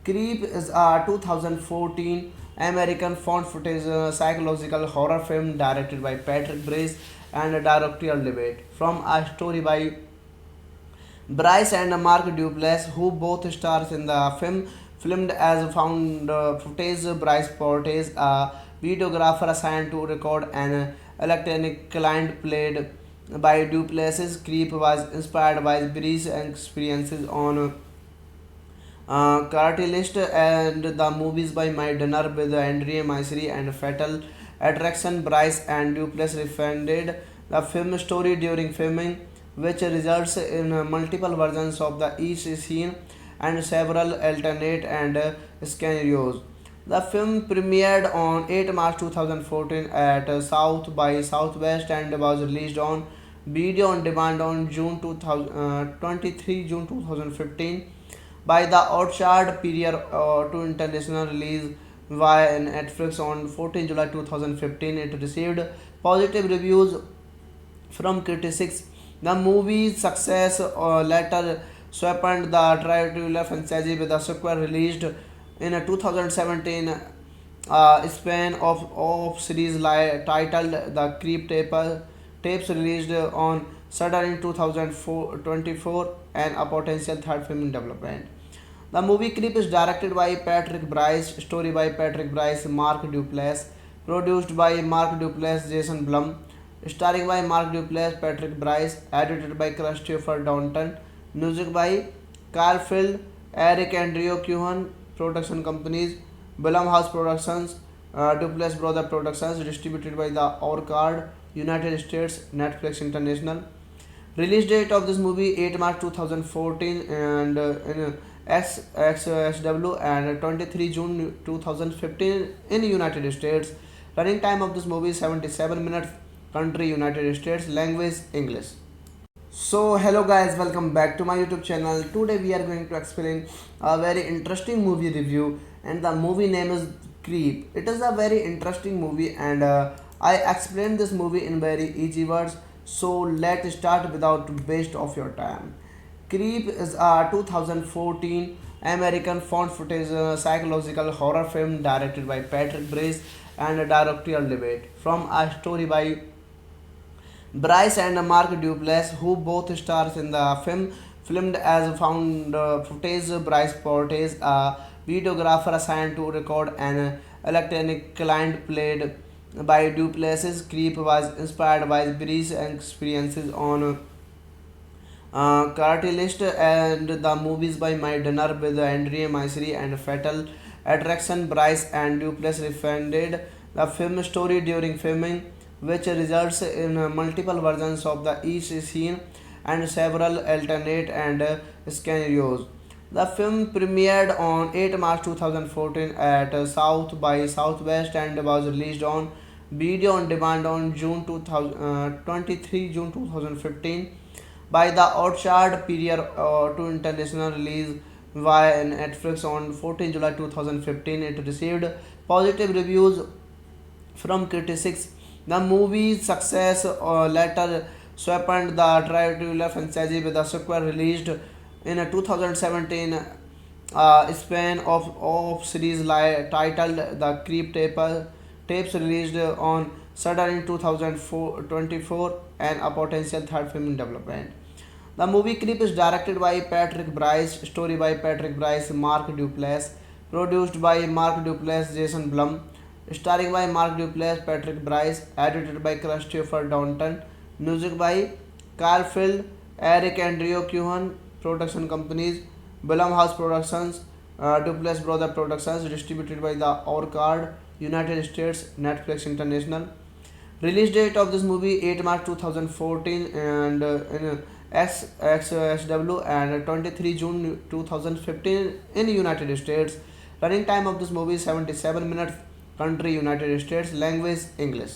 Creep is a 2014 American found footage psychological horror film directed by Patrick Bryce and a directorial debate from a story by Bryce and Mark Duplass, who both stars in the film, filmed as found footage. Bryce portrays a videographer assigned to record an electronic client played by Duplass's. Creep was inspired by Bryce's experiences on Cartilist and the movies by My Dinner with Andrea Mystery and Fatal Attraction. Bryce and Duplass refunded the film story during filming, which results in multiple versions of the each scene and several alternate and scenarios. The film premiered on 8 March 2014 at South by Southwest and was released on video on demand on June 2015 by the Orchard period to international release via Netflix on 14 July 2015. It received positive reviews from critics. The movie's success later swept the Triangular franchise with a sequel released in 2017 spin-off series titled The Creep Tapes released on Shudder in 2024 and a potential third film in development. The movie Creep is directed by Patrick Bryce, story by Patrick Bryce, Mark Duplass, produced by Mark Duplass, Jason Blum, starring by Mark Duplass, Patrick Bryce, edited by Christopher Downton, music by Carfield, Eric and Rio Cuhan, production companies, Blumhouse Productions, Duplass Brother Productions, distributed by the Orchard, United States, Netflix International. Release date of this movie 8 March 2014 and in XSW and 23 June 2015 in United States. Running time of this movie is 77 minutes. Country United States. Language English. So hello guys, welcome back to my YouTube channel. Today we are going to explain a very interesting movie review, and the movie name is Creep. It is a very interesting movie, and I explained this movie in very easy words. So let's start without waste of your time. Creep is a 2014 American found footage psychological horror film directed by Patrick Bryce and a directorial debate from a story by Bryce and Mark Duplass, who both stars in the film, filmed as found footage. Bryce portrays a videographer assigned to record an electronic client played by Duplass's. Creep was inspired by Bryce's experiences on Cartilist and the movies by My Dinner with Andrea Mystery and Fatal Attraction. Bryce and Duplass refined the film story during filming, which results in multiple versions of the each scene and several alternate and scenarios. The film premiered on 8 March 2014 at South by Southwest and was released on video on demand on 23 June 2015 by the Orchard period to international release via Netflix on 14 July 2015. It received positive reviews from critics. The movie's success later swept the Triangular franchise with a sequel released in 2017 spin-off series titled The Creep Tapes released on Shudder in 2024 and a potential third film in development. The movie Creep is directed by Patrick Bryce, story by Patrick Bryce, Mark Duplass, produced by Mark Duplass, Jason Blum, starring by Mark Duplass, Patrick Bryce, edited by Christopher Downton, music by Carfield, Eric and Rio Cuhan, production companies, Blumhouse Productions, Duplass Brother Productions, distributed by the Orchard, United States, Netflix International. Release date of this movie 8 March 2014 and in XSW and 23 June 2015 in United States. Running time of this movie is 77 minutes. Country United States. Language English.